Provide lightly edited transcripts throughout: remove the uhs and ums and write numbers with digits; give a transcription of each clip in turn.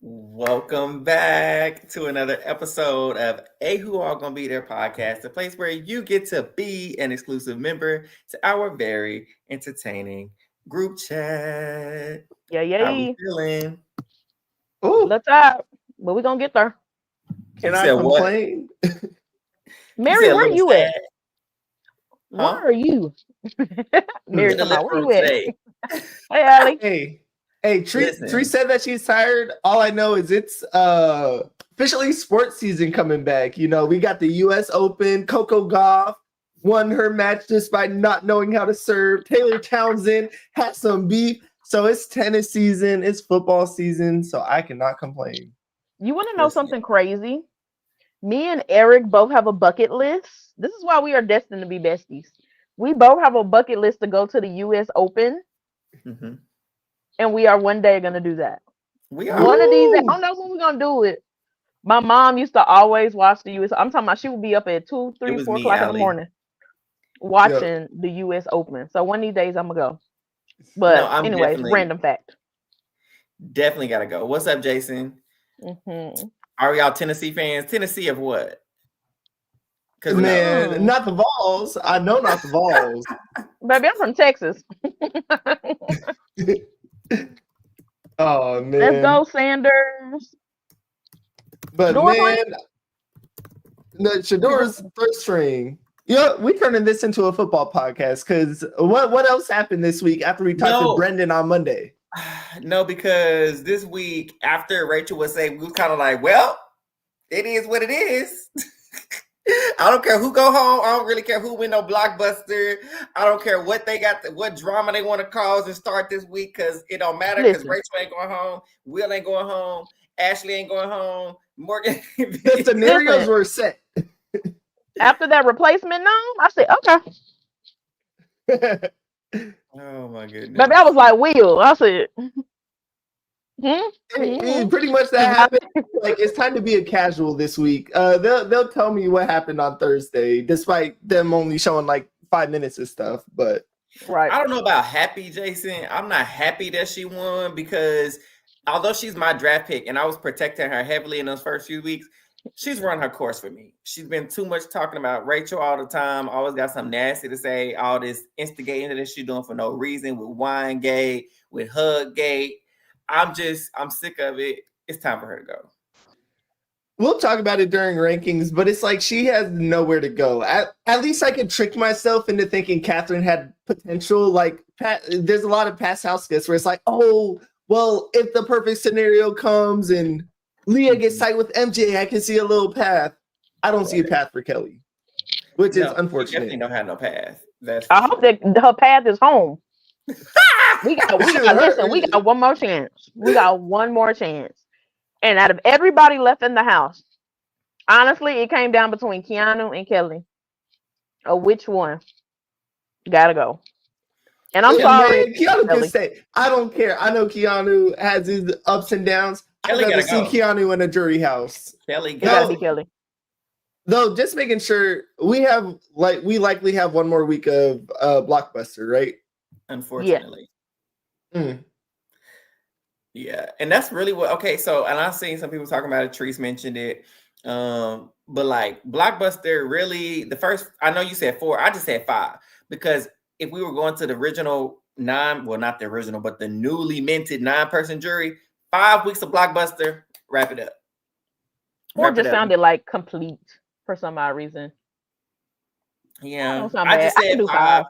Welcome back to another episode of Who All Gonna Be There podcast, the place where you get to be an exclusive member to our very entertaining group chat. Yeah. How we feeling? Ooh. Let's up, but we're gonna get there. Can I complain? Mary, where are you at? Where are you? Mary, come on, where you at? Hey, Allie. Hey, Tree said that she's tired. All I know is it's officially sports season coming back. You know, we got the U.S. Open. Coco Gauff won her match just by not knowing how to serve. Taylor Townsend had some beef. So it's tennis season. It's football season. So I cannot complain. You want to know something crazy? Me and Eric both have a bucket list. This is why we are destined to be besties. We both have a bucket list to go to the U.S. Open. Mm-hmm. And we are one day going to do that. We are. One of these days. I don't know when we're going to do it. My mom used to always watch the U.S. I'm talking about she would be up at 2, 3, 4 o'clock in the morning watching the U.S. Open. So one of these days I'm going to go. But anyways, random fact. Definitely got to go. What's up, Jason? Mm-hmm. Are y'all Tennessee fans? Tennessee of what? Man, not the Vols. I know not the Vols. Baby, I'm from Texas. Oh, man. Let's go, Sanders. But Shador's first string. Yeah, we turning this into a football podcast because what else happened this week after we talked to Brendan on Monday? No, because this week after Rachel was saying, we was kind of like, well, it is what it is. I don't care who go home. I don't really care who win no Blockbuster. I don't care what they got, what drama they want to cause and start this week because it don't matter because Rachel ain't going home. Will ain't going home. Ashley ain't going home. Morgan. The scenarios were set. After that replacement nom, I said, okay. Oh my goodness. Baby, I was like, Will. I said, pretty much that happened. Like it's time to be a casual this week. They'll tell me what happened on Thursday, despite them only showing like 5 minutes of stuff. But right, I don't know about happy, Jason. I'm not happy that she won because although she's my draft pick and I was protecting her heavily in those first few weeks, she's run her course for me. She's been too much talking about Rachel all the time. Always got something nasty to say. All this instigating that she's doing for no reason with Winegate, with Huggate. I'm sick of it. It's time for her to go. We'll talk about it during rankings, but it's like she has nowhere to go. At least I could trick myself into thinking Catherine had potential. Like there's a lot of past house guests where it's like, oh, well, if the perfect scenario comes and Leah gets tight with MJ, I can see a little path. I don't see a path for Kelly, which is unfortunate. Definitely don't have no path. I hope that her path is home. We got one more chance. We got one more chance. And out of everybody left in the house, honestly, it came down between Keanu and Kelly. Which one? Gotta go. And I'm sorry. Man, Keanu can say, I don't care. I know Keanu has his ups and downs. I'd rather see Keanu in a jury house. Kelly gotta be Kelly. Though, just making sure we likely have one more week of Blockbuster, right? Unfortunately. Yeah. And that's really what, okay. So, and I've seen some people talking about it. Treese mentioned it. But like Blockbuster really I know you said 4. I just said 5 because if we were going to the original 9, well, not the original, but the newly minted 9-person jury, 5 weeks of Blockbuster, wrap it up. Or just sounded like complete for some odd reason. Yeah. I just said 5.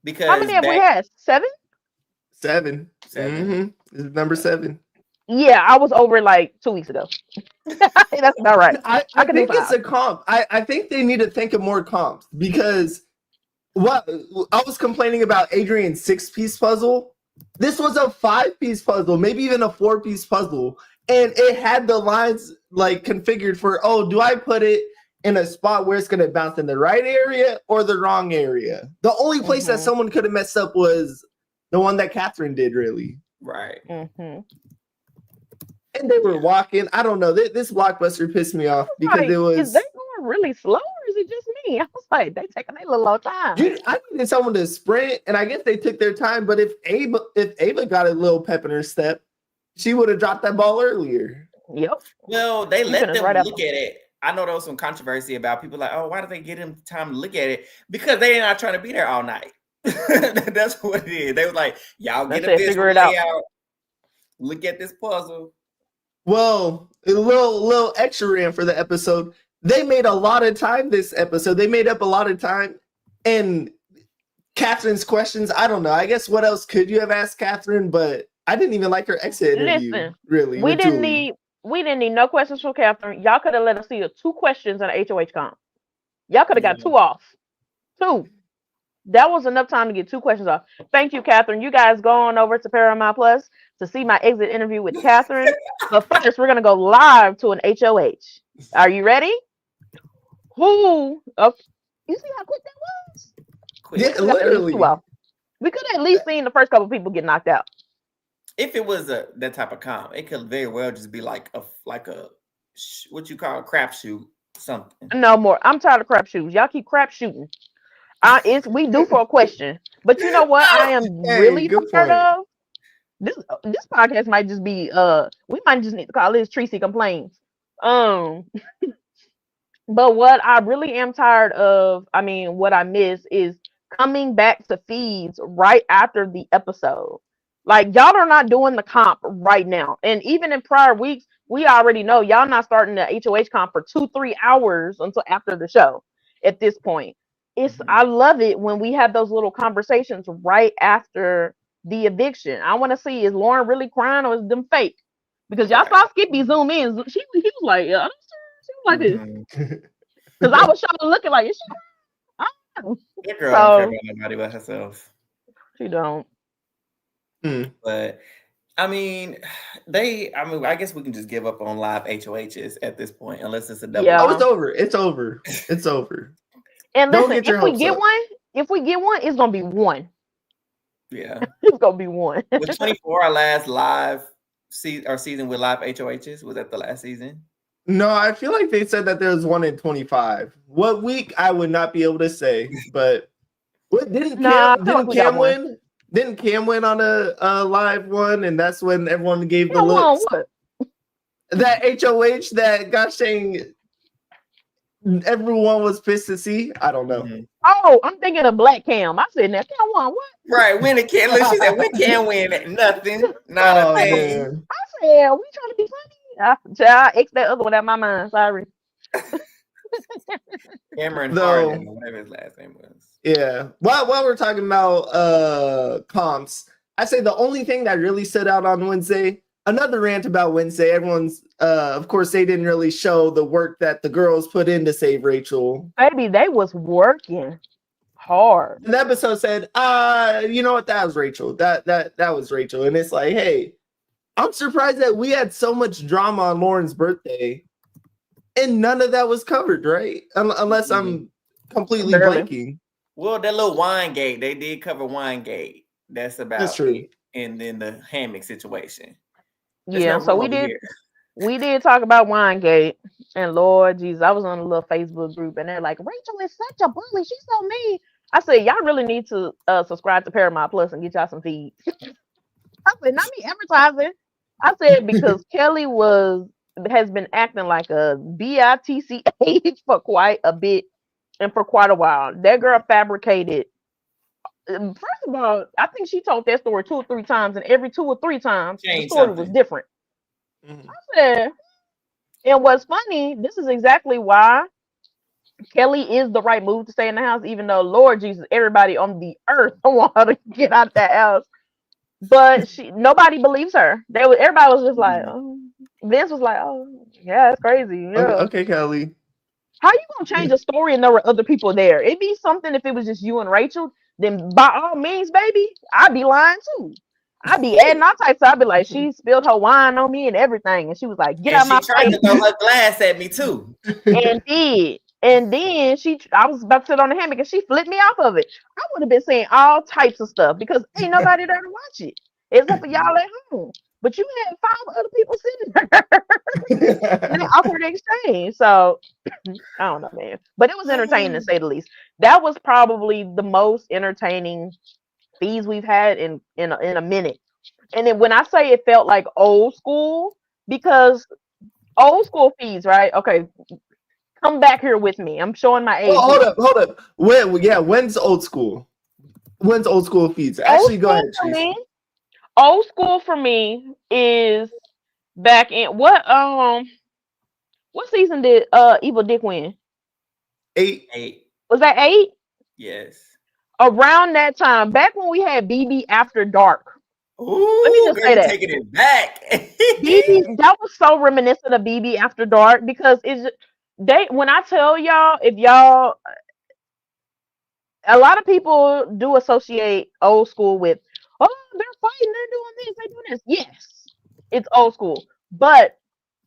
Because how many have we had? 7? 7. Mm-hmm. This is number 7. Yeah, I was over like 2 weeks ago. That's about right. I think it's a comp. I think they need to think of more comps because what I was complaining about Adrian's 6-piece puzzle. This was a 5-piece puzzle, maybe even a 4-piece puzzle. And it had the lines like configured for, do I put it in a spot where it's going to bounce in the right area or the wrong area? The only place that someone could have messed up was the one that Catherine did, really. Right. Mm-hmm. And they were walking. I don't know. This Blockbuster pissed me off because it was. Is they going really slow or is it just me? I was like, they taking a little time. I needed someone to sprint, and I guess they took their time. But if Ava got a little pep in her step, she would have dropped that ball earlier. Yep. Well, they You let finished them right look after. at it. I know there was some controversy about people like, oh, why did they get him time to look at it? Because they not trying to be there all night. That's what it is. They were like, y'all They get a said visual figure it out. layout. Look at this puzzle. Well, a little extra in for the episode. They made a lot of time this episode. They made up a lot of time. And Catherine's questions, I don't know. I guess what else could you have asked Catherine? But I didn't even like her exit interview. Listen, Really, we with didn't Julie. need no questions from Catherine. Y'all could have let us see 2 questions in an HOH comp. Y'all could have got 2 off. 2. That was enough time to get 2 questions off. Thank you, Catherine. You guys go on over to Paramount Plus to see my exit interview with Catherine. But first, we're gonna go live to an HOH. Are you ready? Who? Oh, you see how quick that was? Quick. Yeah, We could have got at least 2 literally. off. We could have at least seen the first couple people get knocked out. If it was that type of comp, it could very well just be like a what you call a crapshoot something. No more. I'm tired of crap shoots. Y'all keep crap shooting. We do for a question, but you know what? I am Hey, really good tired point. of this podcast. Might just be we might just need to call this Tracy Complains. But what I really am tired of, I mean, what I miss is coming back to feeds right after the episode. Like y'all are not doing the comp right now, and even in prior weeks, we already know y'all not starting the HOH comp for 2-3 hours until after the show. At this point, I love it when we have those little conversations right after the eviction. I want to see, is Lauren really crying or is them fake? Because y'all saw Skippy zoom in. He was like, yeah, she was like this. Because I was trying to look at like, is she crying? That girl don't care about nobody but herself. She don't. But I mean, I guess we can just give up on live HOHs at this point, unless it's a double. Yeah. Oh, it's over. It's over. It's over. And Don't listen, get your if we hopes get up. one, it's gonna be one. Yeah. It's gonna be one. Was 24 our last live season with live HOHs? Was that the last season? No, I feel like they said that there was one in 25. What week I would not be able to say, but what didn't Cam win? Didn't Cam win on a live one, and that's when everyone gave the looks. What? That HOH that gosh dang, everyone was pissed to see. I don't know. Oh, I'm thinking of Black Cam. I said, now Cam won what? Right, when it can. She said, when can win? Nothing. Not a thing. Man. I said, we trying to be funny. I X that other one out my mind. Sorry. Cameron Harden, whatever his last name was. Yeah. While we're talking about comps, I say the only thing that really stood out on Wednesday, another rant about Wednesday. Everyone's of course they didn't really show the work that the girls put in to save Rachel. Baby, they was working hard. The episode said, you know what, that was Rachel. That was Rachel. And it's like, hey, I'm surprised that we had so much drama on Lauren's birthday and none of that was covered, right? Unless I'm completely blanking. Well, that little Winegate, they did cover Winegate. That's about That's true. it. And then the hammock situation. Yeah, so we did talk about Winegate, and Lord Jesus, I was on a little Facebook group, and they're like, Rachel is such a bully. She's so mean. I said, y'all really need to subscribe to Paramount Plus and get y'all some feeds. I said, not me advertising. I said, because Kelly has been acting like a bitch for quite a bit and for quite a while. That girl fabricated. First of all, I think she told that story 2 or 3 times, and every 2 or 3 times the story was different. I said, and what's funny, this is exactly why Kelly is the right move to stay in the house, even though Lord Jesus, everybody on the earth want her to get out that house. But nobody believes her. Everybody was just like, oh. Vince was like, oh, yeah, it's crazy. Yeah. Okay, Kelly. How you gonna change a story and there were other people there? It'd be something if it was just you and Rachel. Then by all means, baby, I'd be lying too. I'd be adding all types. I'd be like, she spilled her wine on me and everything, and she was like, "Get out my face." She tried to throw her glass at me too. And then I was about to sit on the hammock, and she flipped me off of it. I would have been saying all types of stuff because ain't nobody there to watch it except for y'all at home. But you had 5 other people sitting there in an awkward exchange. So I don't know, man. But it was entertaining to say the least. That was probably the most entertaining feeds we've had in a minute. And then when I say it felt like old school, because Old school feeds, right? Okay, come back here with me. I'm showing my age. Oh, hold up. When's old school? When's old school feeds? Old Actually, go school ahead, for Tracy. me. Old school for me is back in what season did Evil Dick win? 8. 8. Was that 8? Yes. Around that time, back when we had BB After Dark. Let me Ooh, just girl, say you that taking it back. BB, that was so reminiscent of BB After Dark because they when I tell y'all, if y'all, a lot of people do associate old school with, oh, they're fighting, they're doing this, they're doing this. Yes, it's old school, but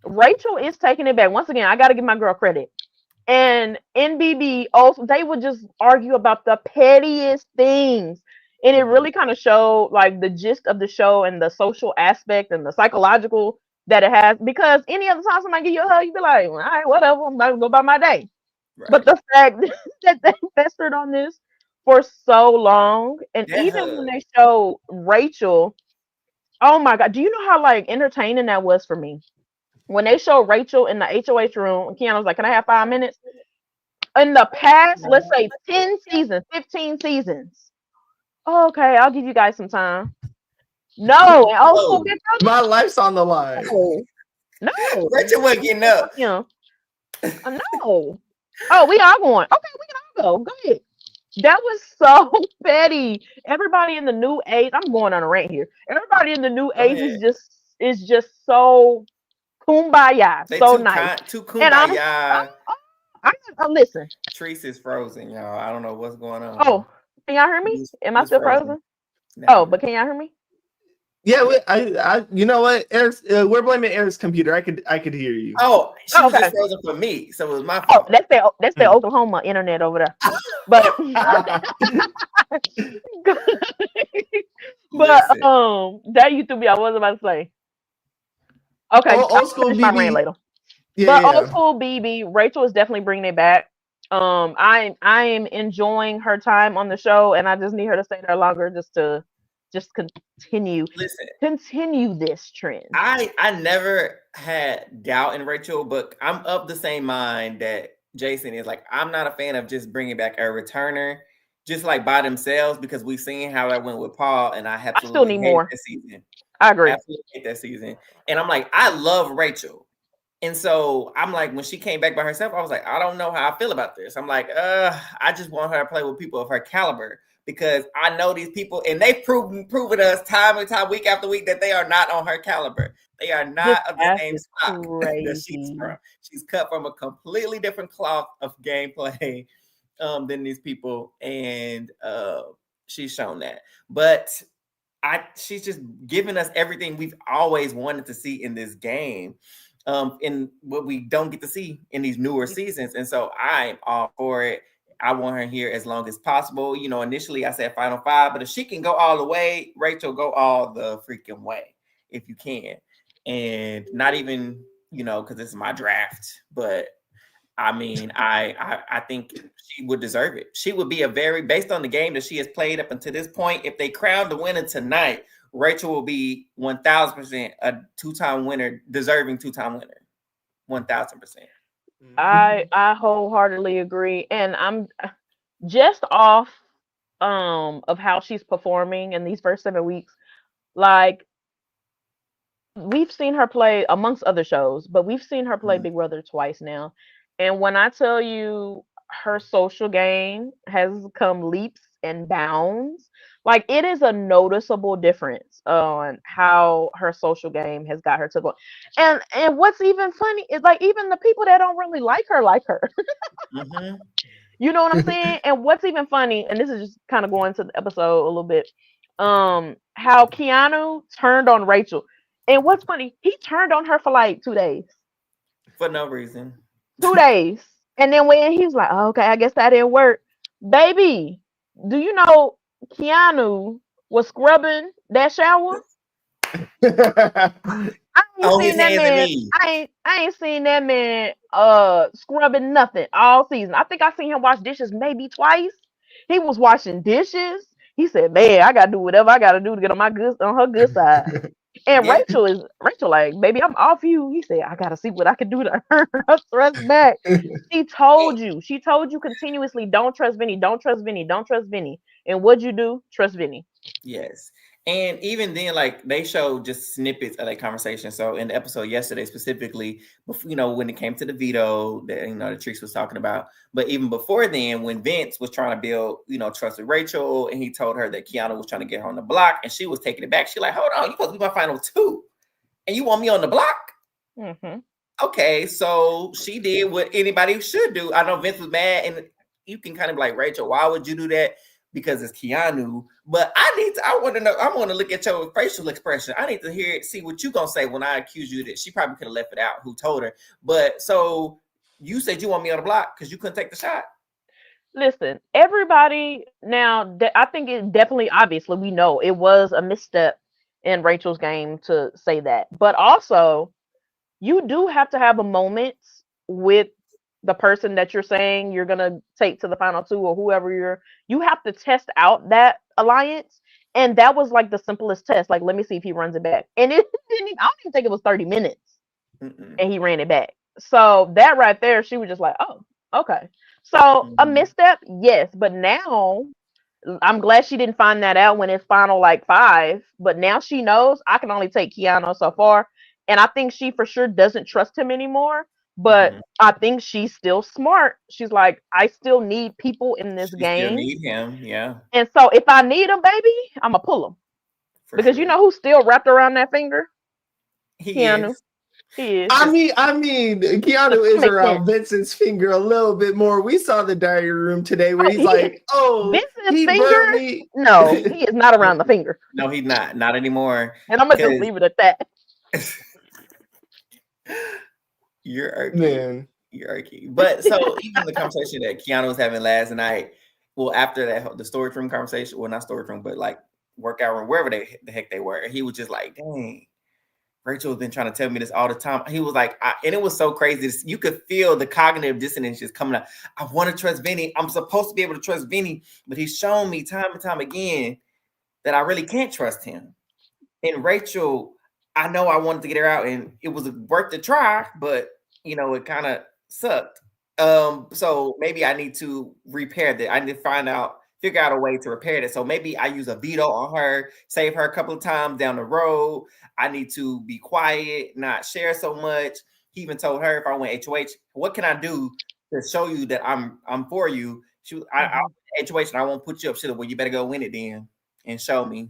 Rachel is taking it back. Once again, I got to give my girl credit. And NBB also, they would just argue about the pettiest things. And it really kind of showed like the gist of the show and the social aspect and the psychological that it has. Because any other time somebody give you a hug, you'd be like, all right, whatever, I'm about to go by my day. But Right. the fact that they festered on this for so long, and That even when hug. they show Rachel, oh my God, do you know how like entertaining that was for me? When they showed Rachel in the HOH room, and Keanu was like, can I have 5 minutes? In the past, let's say 10 seasons, 15 seasons. Oh, okay, I'll give you guys some time. No, and old school Oh, big My life's on the line. brother. No, Rachel wasn't getting up. yeah, no. Oh, we are going. Okay, we can all go. Go ahead. That was so petty. Everybody in the new age, I'm going on a rant here. Everybody in the new Go age ahead. is just so kumbaya, They so nice. too And honestly, kumbaya. I listen. Treese is frozen, y'all. I don't know what's going on. Oh, can y'all hear me? Am I He's still frozen. frozen? Oh, No. but can y'all hear me? Yeah, you know what? Eric's, we're blaming Eric's computer. I could hear you. Oh, she Oh, was okay. just frozen for me, so it was my Oh, fault. that's the Oklahoma internet over there. But Listen, that used to be I was about to say. Okay, I'll Old school finish my rant BB. later. Yeah, But old yeah. school BB, Rachel is definitely bringing it back. I am enjoying her time on the show, and I just need her to stay there longer, just listen. continue this trend. I never had doubt in Rachel, but I'm of the same mind that Jason is. Like, I'm not a fan of just bringing back a returner just like by themselves because we've seen how that went with Paul, and I I still absolutely need hated more. that season. I agree. Absolutely hate that season. And I'm like, I love Rachel. And so I'm like, when she came back by herself, I was like, I don't know how I feel about this. I'm like, I just want her to play with people of her caliber because I know these people and they've proven us time and time, week after week, that they are not on her caliber. They are This not of the ass same is stock that she's crazy. from. She's cut from a completely different cloth of gameplay than these people. And she's shown that. But she's just giving us everything we've always wanted to see in this game, in what we don't get to see in these newer seasons. And so I'm all for it. I want her here as long as possible. You know, initially I said final 5, but if she can go all the way, Rachel, go all the freaking way if you can. And not even, you know, because this is my draft, but I mean, I think she would deserve it. She would be based on the game that she has played up until this point. If they crown the winner tonight, Rachel will be 1,000% a two-time winner, deserving two-time winner, 1,000%. I wholeheartedly agree, and I'm just off of how she's performing in these first 7 weeks. Like we've seen her play amongst other shows, but we've seen her play Mhm. Big Brother twice now. And when I tell you her social game has come leaps and bounds, like it is a noticeable difference on how her social game has got her to go. And what's even funny is like even the people that don't really like her. Mhm. You know what I'm saying? And what's even funny, and this is just kind of going to the episode a little bit, how Keanu turned on Rachel. And what's funny, he turned on her for like 2 days. For no reason. 2 days. And then when he was like, oh, okay, I guess that didn't work. Baby, do you know Keanu was scrubbing that shower? I ain't On his seen that hands and man. knees. I ain't seen that man scrubbing nothing all season. I think I seen him wash dishes maybe twice. He was washing dishes. He said, "Man, I gotta do whatever I gotta do to get on her good side." And Yeah. Rachel like, baby, I'm off you. He said, I gotta see what I can do to earn her trust back. She told you continuously, don't trust Vinny, don't trust Vinny, don't trust Vinny. And what'd you do? Trust Vinny. Yes. And even then, like they showed just snippets of that conversation. So in the episode yesterday, specifically, when it came to the veto that the Trees was talking about, but even before then, when Vince was trying to build, trust with Rachel, and he told her that Keanu was trying to get her on the block, and she was taking it back. She like, hold on, you supposed to be my final two, and you want me on the block? Mm-hmm. Okay, so she did what anybody should do. I know Vince was mad, and you can kind of be like, Rachel, why would you do that? Because it's Keanu. But I want to know, I want to look at your facial expression. I need to see what you gonna say when I accuse you that she probably could have left it out who told her. But so you said you want me on the block because you couldn't take the shot. Listen, everybody now, I think it definitely, obviously, we know it was a misstep in Rachel's game to say that. But also, you do have to have a moment with the person that you're saying you're gonna take to the final two, or whoever you have to test out that alliance. And that was like the simplest test. Like, let me see if he runs it back. And it didn't even, I don't even think it was 30 minutes. Mm-mm. And he ran it back. So that right there, she was just like, oh, okay. So a misstep, yes. But now I'm glad she didn't find that out when it's final like 5. But now she knows I can only take Keanu so far. And I think she for sure doesn't trust him anymore. But I think she's still smart. She's like, I still need people in this She still game. need him, yeah. And so if I need him, baby, I'm going to pull him. Because you know who's still wrapped around that finger? Keanu. Is. He is. I mean, Keanu is around Vincent's finger a little bit more. We saw the diary room today where he's like, "Oh, Vincent's he finger? burned me." No, he is not around the finger. No, he's not anymore. And I'm gonna just leave it at that. You're irky. Man. You're irky. But so even the conversation that Keanu was having last night, well, after that, the storage room conversation, well, not storage room, but like workout room, wherever the heck they were, he was just like, dang, Rachel has been trying to tell me this all the time. He was like, and it was so crazy. You could feel the cognitive dissonance just coming out. I want to trust Vinny. I'm supposed to be able to trust Vinny, but he's shown me time and time again that I really can't trust him. And Rachel, I know I wanted to get her out, and it was worth the try, but it kind of sucked. So maybe I need to repair that. I need to figure out a way to repair that. So maybe I use a veto on her, save her a couple of times down the road. I need to be quiet, not share so much. He even told her if I went HOH, what can I do to show you that I'm for you? I'll HOH and I won't put you up. Well, you better go win it then and show me.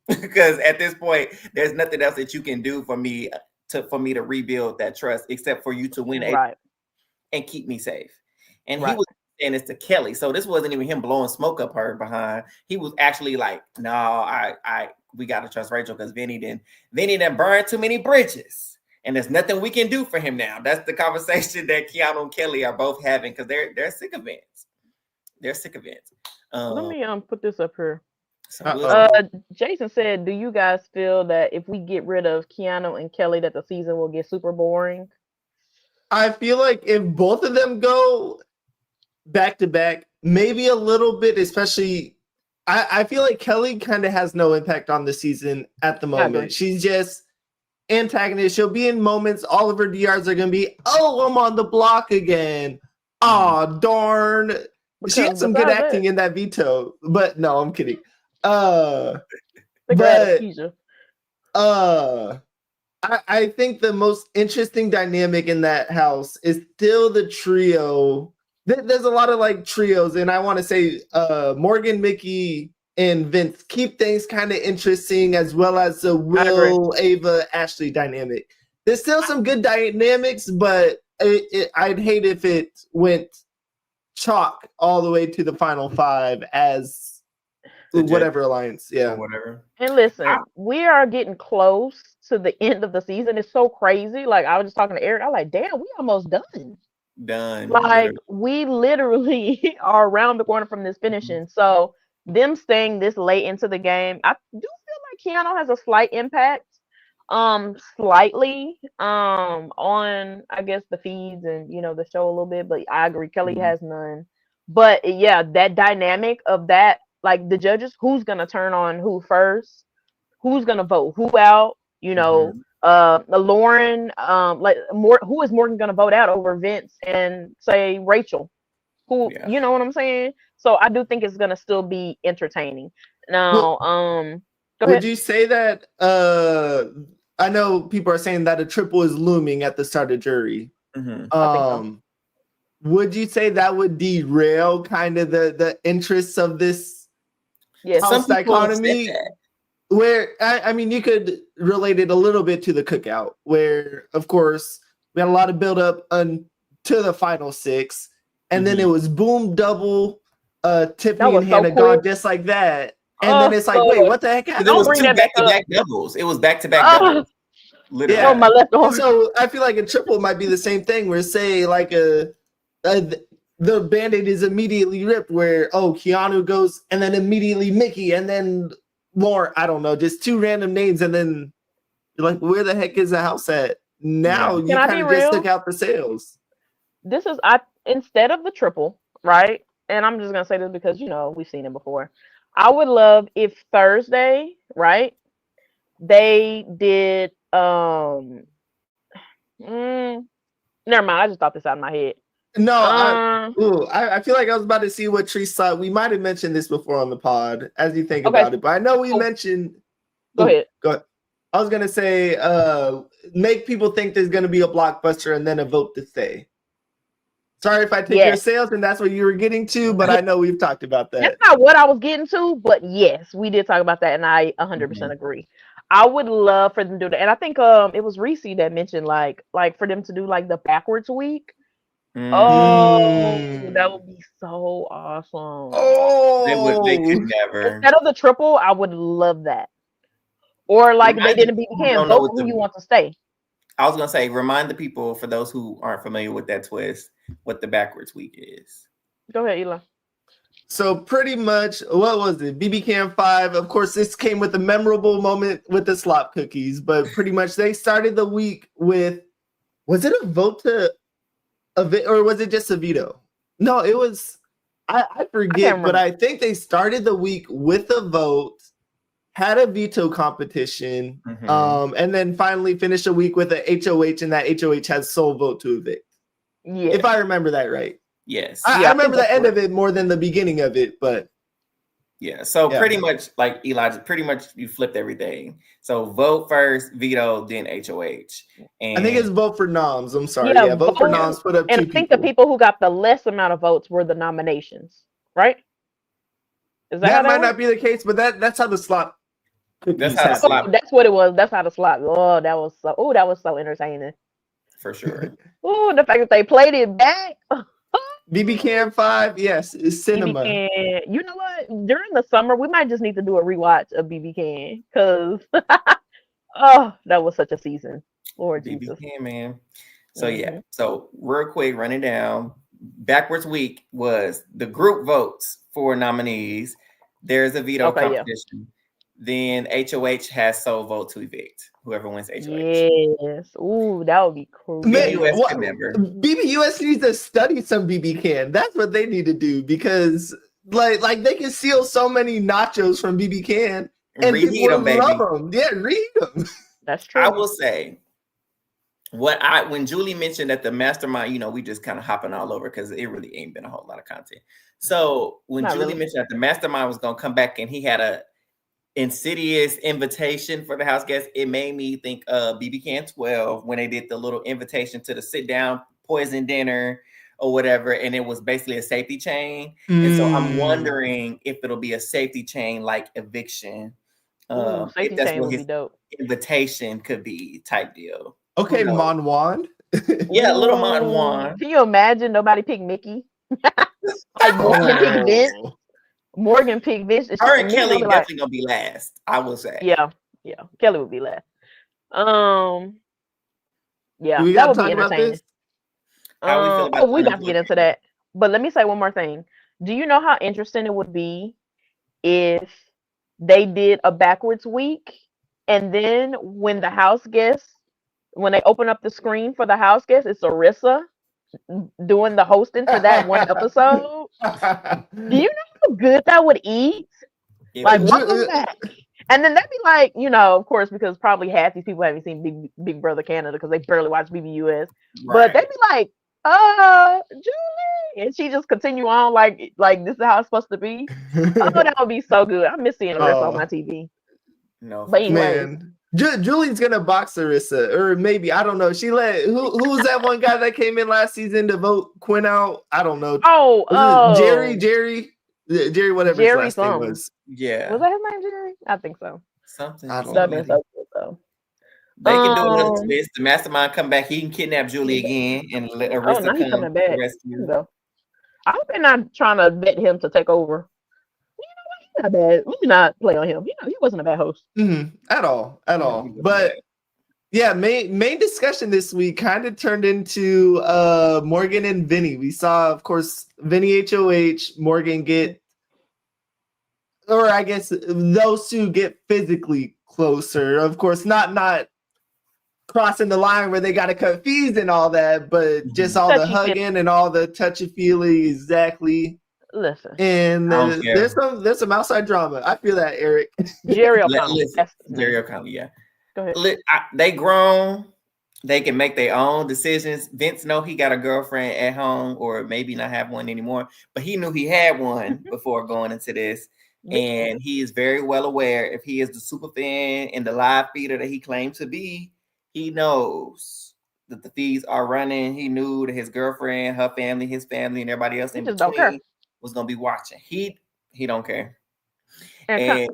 Because at this point, there's nothing else that you can do for me to rebuild that trust except for you to win it and keep me safe. And he was saying this to Kelly, so this wasn't even him blowing smoke up her behind. He was actually like, "No, we got to trust Rachel because Vinny done burned too many bridges, and there's nothing we can do for him now." That's the conversation that Keanu and Kelly are both having because they're sick of Vince. They're sick of Vince. Let me put this up here. So Jason said, do you guys feel that if we get rid of Keanu and Kelly that the season will get super boring? I feel like if both of them go back to back, maybe a little bit, especially I feel like Kelly kind of has no impact on the season at the moment. She's just antagonist. She'll be in moments. All of her DRs are going to be, oh, I'm on the block again. Oh, darn. She had some good acting in that veto, but no, I'm kidding. I think the most interesting dynamic in that house is still the trio. There's a lot of like trios, and I want to say Morgan, Mickey, and Vince keep things kind of interesting, as well as the Will, Ava, Ashley dynamic. There's still some good dynamics, but I'd hate if it went chalk all the way to the final 5 as whatever alliance, or whatever. And listen, we are getting close to the end of the season. It's so crazy. Like, I was just talking to Eric. I'm like, damn, we almost done. Like, we literally are around the corner from this finishing. So them staying this late into the game, I do feel like Keanu has a slight impact, slightly, on I guess the feeds and the show a little bit. But I agree, Kelly has none. But yeah, that dynamic of that. Like the judges, who's gonna turn on who first? Who's gonna vote who out? You know, Lauren, like who is Morgan gonna vote out over Vince and say Rachel? Who, you know what I'm saying? So I do think it's gonna still be entertaining. Now, go would ahead. you say that? I know people are saying that a triple is looming at the start of jury. I think so. Would you say that would derail kind of the interests of this house dichotomy? Where I mean, you could relate it a little bit to the cookout, where of course we had a lot of build up to the final 6, and then it was boom double, Tiffany and Hannah gone just like that, and then it's like, wait, what the heck happened? It was 2 back-to-back doubles. It was back-to-back doubles. Literally. Yeah. On my left arm. So I feel like a triple might be the same thing, where say like the Band-Aid is immediately ripped, where Keanu goes, and then immediately Mickey, and then more, I don't know, just 2 random names, and then you're like, where the heck is the house at? Now you kind of just took out the sales. This is instead of the triple, right? And I'm just gonna say this because we've seen it before. I would love if Thursday, right? They did never mind, I just thought this out of my head. No, I feel like I was about to see what Tree thought. We might have mentioned this before on the pod as you think about it, but I know we mentioned. Go ahead. I was gonna say, make people think there's gonna be a blockbuster and then a vote to stay. Sorry if I take your sales and that's what you were getting to, but I know we've talked about that. That's not what I was getting to, but yes, we did talk about that, and I 100% agree. I would love for them to do that, and I think it was Reese that mentioned like for them to do like the backwards week. Oh, that would be so awesome. They could never. Instead of the triple, I would love that. Or like they did in BB Can, vote who you want to stay. I was gonna say, remind the people, for those who aren't familiar with that twist, what the backwards week is. Go ahead, Eli. So pretty much, what was it? BB Can 5. Of course, this came with a memorable moment with the slop cookies, but pretty much they started the week with, was it a vote to or was it just a veto? No, it was, I forget, but I think they started the week with a vote, had a veto competition, and then finally finished a week with a HOH, and that HOH has sole vote to evict. Yeah. If I remember that right. Yes. I remember the end of it more than the beginning of it, but yeah. So pretty much like Elijah, pretty much you flipped everything. So vote first, veto, then HOH. And I think it's vote for noms. I'm sorry. Yeah, vote for noms. Put up 2 And I think the people who got the less amount of votes were the nominations, right? Is that might not be the case, but that's how the slot. That's how the slot. That's what it was. That's how the slot. Oh, that was so entertaining. For sure. Oh, the fact that they played it back. BB Can 5, yes, it's cinema. You know what? During the summer, we might just need to do a rewatch of BB Can, because that was such a season. Lord Jesus. BB Can, man. So yeah. So real quick, running down. Backwards week was the group votes for nominees. There's a veto competition. Then HOH has sole vote to evict whoever wins HOH. Yes. Ooh, that would be cool. BBUS needs to study some BB Can. That's what they need to do, because like they can steal so many nachos from BB Can and reheat people them, love them. Yeah, reheat them. That's true. I will say, when Julie mentioned that the mastermind, we just kind of hopping all over because it really ain't been a whole lot of content. So when Julie mentioned that the mastermind was gonna come back and he had a insidious invitation for the house guests, it made me think of BB Can 12 when they did the little invitation to the sit down poison dinner or whatever, and it was basically a safety chain. And so I'm wondering if it'll be a safety chain like eviction. If that's what his invitation could be, type deal. Okay, Mon Wand. Yeah, little Mon Wand. Can you imagine nobody picked Mickey? Like Morgan picked Vince. Morgan picked Vince. Her and Kelly definitely gonna be last, I will say. Yeah. Kelly would be last. Yeah, we that would talk be entertaining. We got to get into that. But let me say one more thing. Do you know how interesting it would be if they did a backwards week, and then when the house guests, when they open up the screen for the house guests, it's Arissa doing the hosting for that one episode? Do you know how good that would eat? Like, welcome back. And then they'd be like, of course, because probably half these people haven't seen Big Brother Canada because they barely watch BBUS. But they'd Right. be like, Julie, and she just continue on like this is how it's supposed to be. Oh, that would be so good. I miss seeing Arissa on my TV. No, But for sure. anyways, Man, Julie's gonna box Arissa, or maybe I don't know. She let who was that one guy that came in last season to vote Quinn out? I don't know. Was it Jerry, whatever his Jerry last name something. was. Yeah. Was that his name, Jerry? I think so. Something. I don't That'd know. been so good though. They can do another twist. The mastermind come back. He can kidnap Julie again and let Arissa now he's come coming back. to rescue. Go. I hope they're not trying to bet him to take over. He's not bad. We did not play on him. He wasn't a bad host. At all. But yeah, main discussion this week kind of turned into Morgan and Vinny. We saw, of course, Vinny HOH, Morgan get, or I guess those two get physically closer. Of course, not crossing the line where they got to cut fees and all that, but just all the hugging and all the touchy-feely, exactly. Listen. And there's some outside drama. I feel that, Eric. Jerry O'Connell. Jerry O'Connell, yeah. Go ahead. They grown. They can make their own decisions. Vince know he got a girlfriend at home, or maybe not have one anymore, but he knew he had one before going into this. And he is very well aware if he is the super fan and the live feeder that he claimed to be, he knows that the fees are running. He knew that his girlfriend, her family, his family, and everybody else in between was gonna be watching. He don't care. And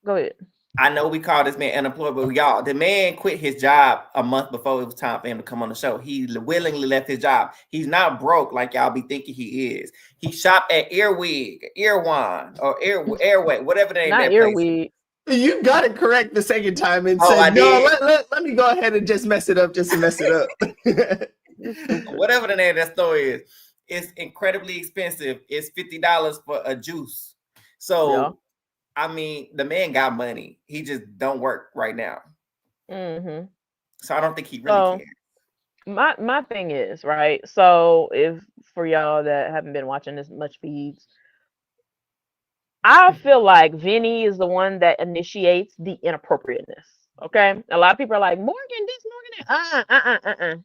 go ahead. I know we call this man unemployed, but y'all, the man quit his job a month before it was time for him to come on the show. He willingly left his job. He's not broke like y'all be thinking he is. He shopped at Earwig, Earwine, or Airway, whatever the name not that Earwig. You got it correct the second time and said, no, let me go ahead and just mess it up just to mess it up. Whatever the name of that store is, it's incredibly expensive. It's $50 for a juice. So, I mean, the man got money. He just don't work right now. So I don't think he really cares. My thing is, right? So if for y'all that haven't been watching this much feeds, I feel like Vinny is the one that initiates the inappropriateness. Okay, a lot of people are like Morgan this, Morgan that.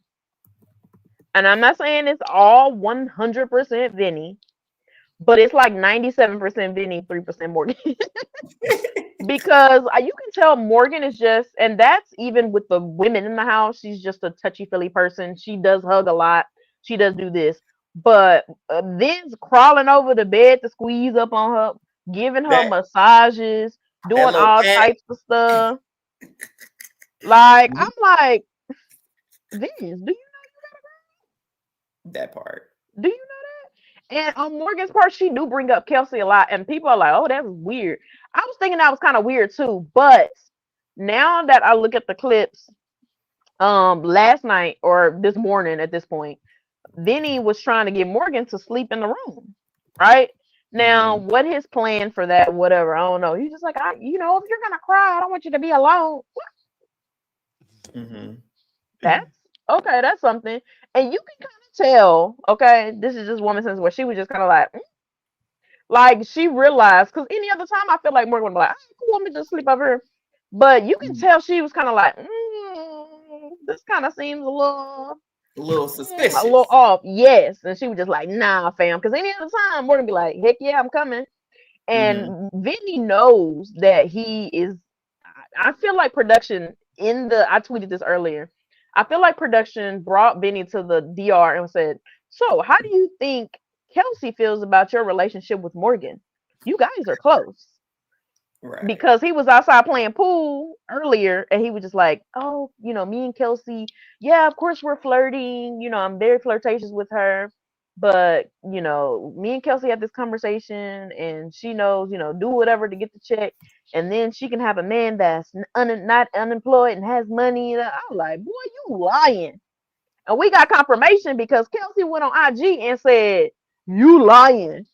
And I'm not saying it's all 100% Vinny, but it's like 97% Vinny, 3% Morgan. Because you can tell Morgan is just, and that's even with the women in the house, she's just a touchy-feely person. She does hug a lot. She does do this. But Vin's crawling over the bed to squeeze up on her, giving her massages, doing all types of stuff. Like, I'm like, Vince, do you know you got a girl? That part. Do you know that? And on Morgan's part, she do bring up Kelsey a lot, and people are like, "Oh, that's weird." I was thinking that was kind of weird too, but now that I look at the clips, last night or this morning, at this point, Vinny was trying to get Morgan to sleep in the room, right? Now, what his plan for that? Whatever, I don't know. He's just like, if you're gonna cry, I don't want you to be alone. That's okay. That's something, and you can kind of tell. Okay, this is just woman sense where she was just kind of like she realized, because any other time I feel like Morgan would be like, "I want me to sleep over here," but you can tell she was kind of like, "This kind of seems a little suspicious, a little off." Yes, and she was just like, "Nah, fam," because any other time Morgan be like, "Heck yeah, I'm coming," and Vinny knows that he is. I feel like production I tweeted this earlier. I feel like production brought Vinny to the DR and said, "So, how do you think Kelsey feels about your relationship with Morgan? You guys are close." Right. Because he was outside playing pool earlier and he was just like, "Oh, me and Kelsey, yeah, of course we're flirting. I'm very flirtatious with her. But, me and Kelsey had this conversation and she knows, do whatever to get the check. And then she can have a man that's not unemployed and has money." I was like, "Boy, you lying." And we got confirmation because Kelsey went on IG and said, "You lying.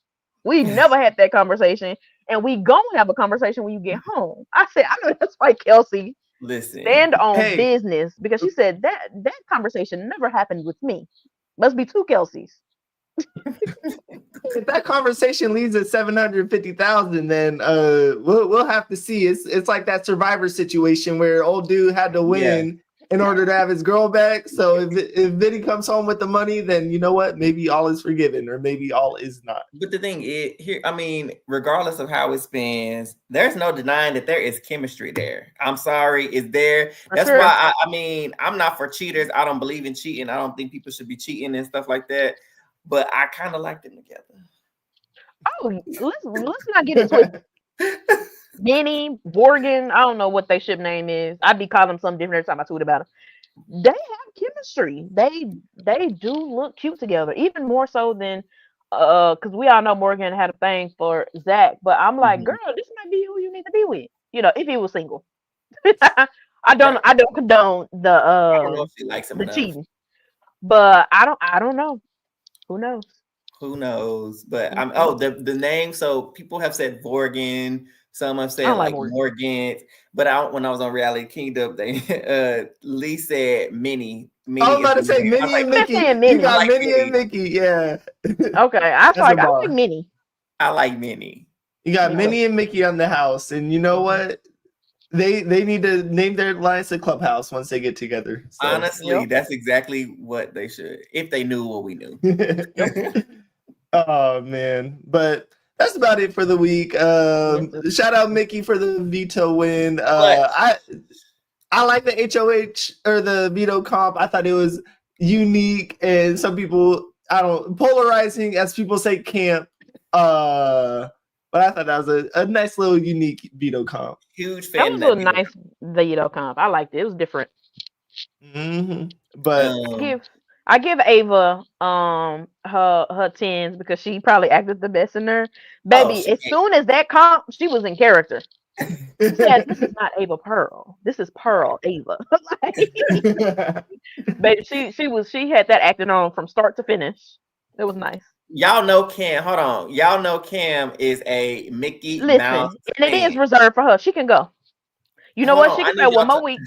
We never had that conversation. And we gonna have a conversation when you get home." I said, "I know that's right, Kelsey. Listen, stand on business," because she said that conversation never happened with me. Must be two Kelseys. if that conversation leads at 750,000, then we'll have to see. It's like that Survivor situation where old dude had to win in order to have his girl back. So if Vinny comes home with the money, then you know what? Maybe all is forgiven, or maybe all is not. But the thing is, here, I mean, regardless of how it spins, there's no denying that there is chemistry there. I'm sorry, it's there. That's why I mean, I'm not for cheaters. I don't believe in cheating. I don't think people should be cheating and stuff like that. But I kind of like them together. Oh, let's not get into it. Benny, Borgen, I don't know what their ship name is. I'd be calling them something different every time I tweet about them. They have chemistry. They do look cute together, even more so than because we all know Morgan had a thing for Zach. But I'm like, girl, this might be who you need to be with. You know, if he was single. I don't condone the I don't know if she likes him the enough. cheating. But I don't know. Who knows? Who knows? But I'm the name. So people have said Vorgan. Some have said like Morgan. But when I was on Reality Kingdom, they Lee said Minnie. I was about to say Minnie and Mickey. You got Minnie and Mickey, yeah. Okay, I like Minnie. I like Minnie. You got Minnie and Mickey on the house, and you know what? They need to name their alliance the Clubhouse once they get together. So. Honestly, that's exactly what they should, if they knew what we knew. Oh man, but that's about it for the week. Shout out Mickey for the veto win. I like the HOH or the veto comp. I thought it was unique, and some people polarizing, as people say, camp. But I thought that was a nice little unique veto comp. Huge fan. That was a nice veto comp. I liked it. It was different. But I give Ava her 10s because she probably acted the best in there. Baby, as soon as that comp, she was in character. She said, this is not Ava Pearl. This is Pearl Ava. Baby, she had that acting on from start to finish. It was nice. Y'all know Cam. Hold on. Y'all know Cam is a Mickey Mouse. And it is reserved for her. She can go. You know what? She can go one more week.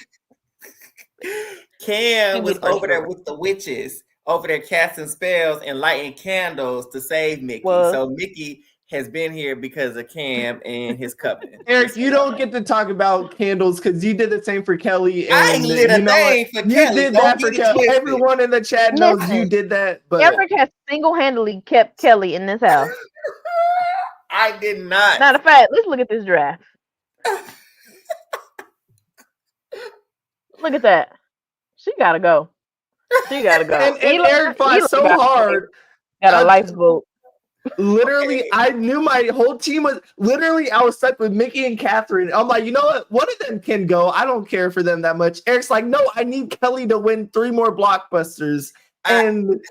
Cam was over there with the witches, over there casting spells and lighting candles to save Mickey. So Mickey has been here because of Cam and his covenant. Eric, you don't get to talk about candles because you did the same for Kelly. And I ain't lit a thing for Kelly. You did that for Kelly. Everyone in the chat knows you did that. But Eric has single-handedly kept Kelly in this house. I did not. Matter of fact, let's look at this draft. Look at that. She gotta go. And Eric fought so hard. Got a lifeboat. Literally, I knew my whole team was I was stuck with Mickey and Catherine. I'm like, you know what? One of them can go. I don't care for them that much. Eric's like, no, I need Kelly to win 3 more blockbusters. And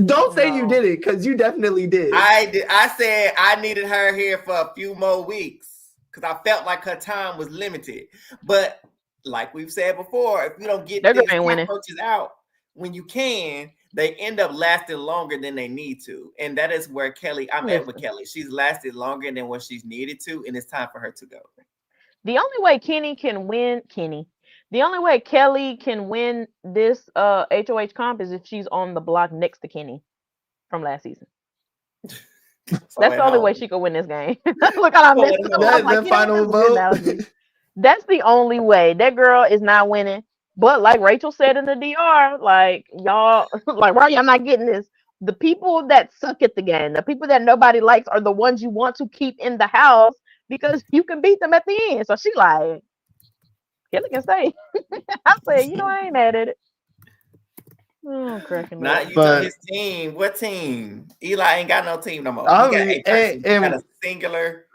don't say you did it, because you definitely did. I did. I said I needed her here for a few more weeks because I felt like her time was limited. But like we've said before, if you don't get these cockroaches out when you can, they end up lasting longer than they need to. And that is where I'm at with Kelly. She's lasted longer than what she's needed to, and it's time for her to go. The only way the only way Kelly can win this HOH comp is if she's on the block next to Kenny from last season. That's the only way she could win this game. Look how I messed up. That final vote. That's the only way. That girl is not winning. But like Rachel said in the DR, like y'all, like why are y'all not getting this? The people that suck at the game, the people that nobody likes, are the ones you want to keep in the house because you can beat them at the end. So she like, Kelly can stay. I said, I ain't mad at it. Oh, cracking not you but his team. What team? Eli ain't got no team no more. He got a singular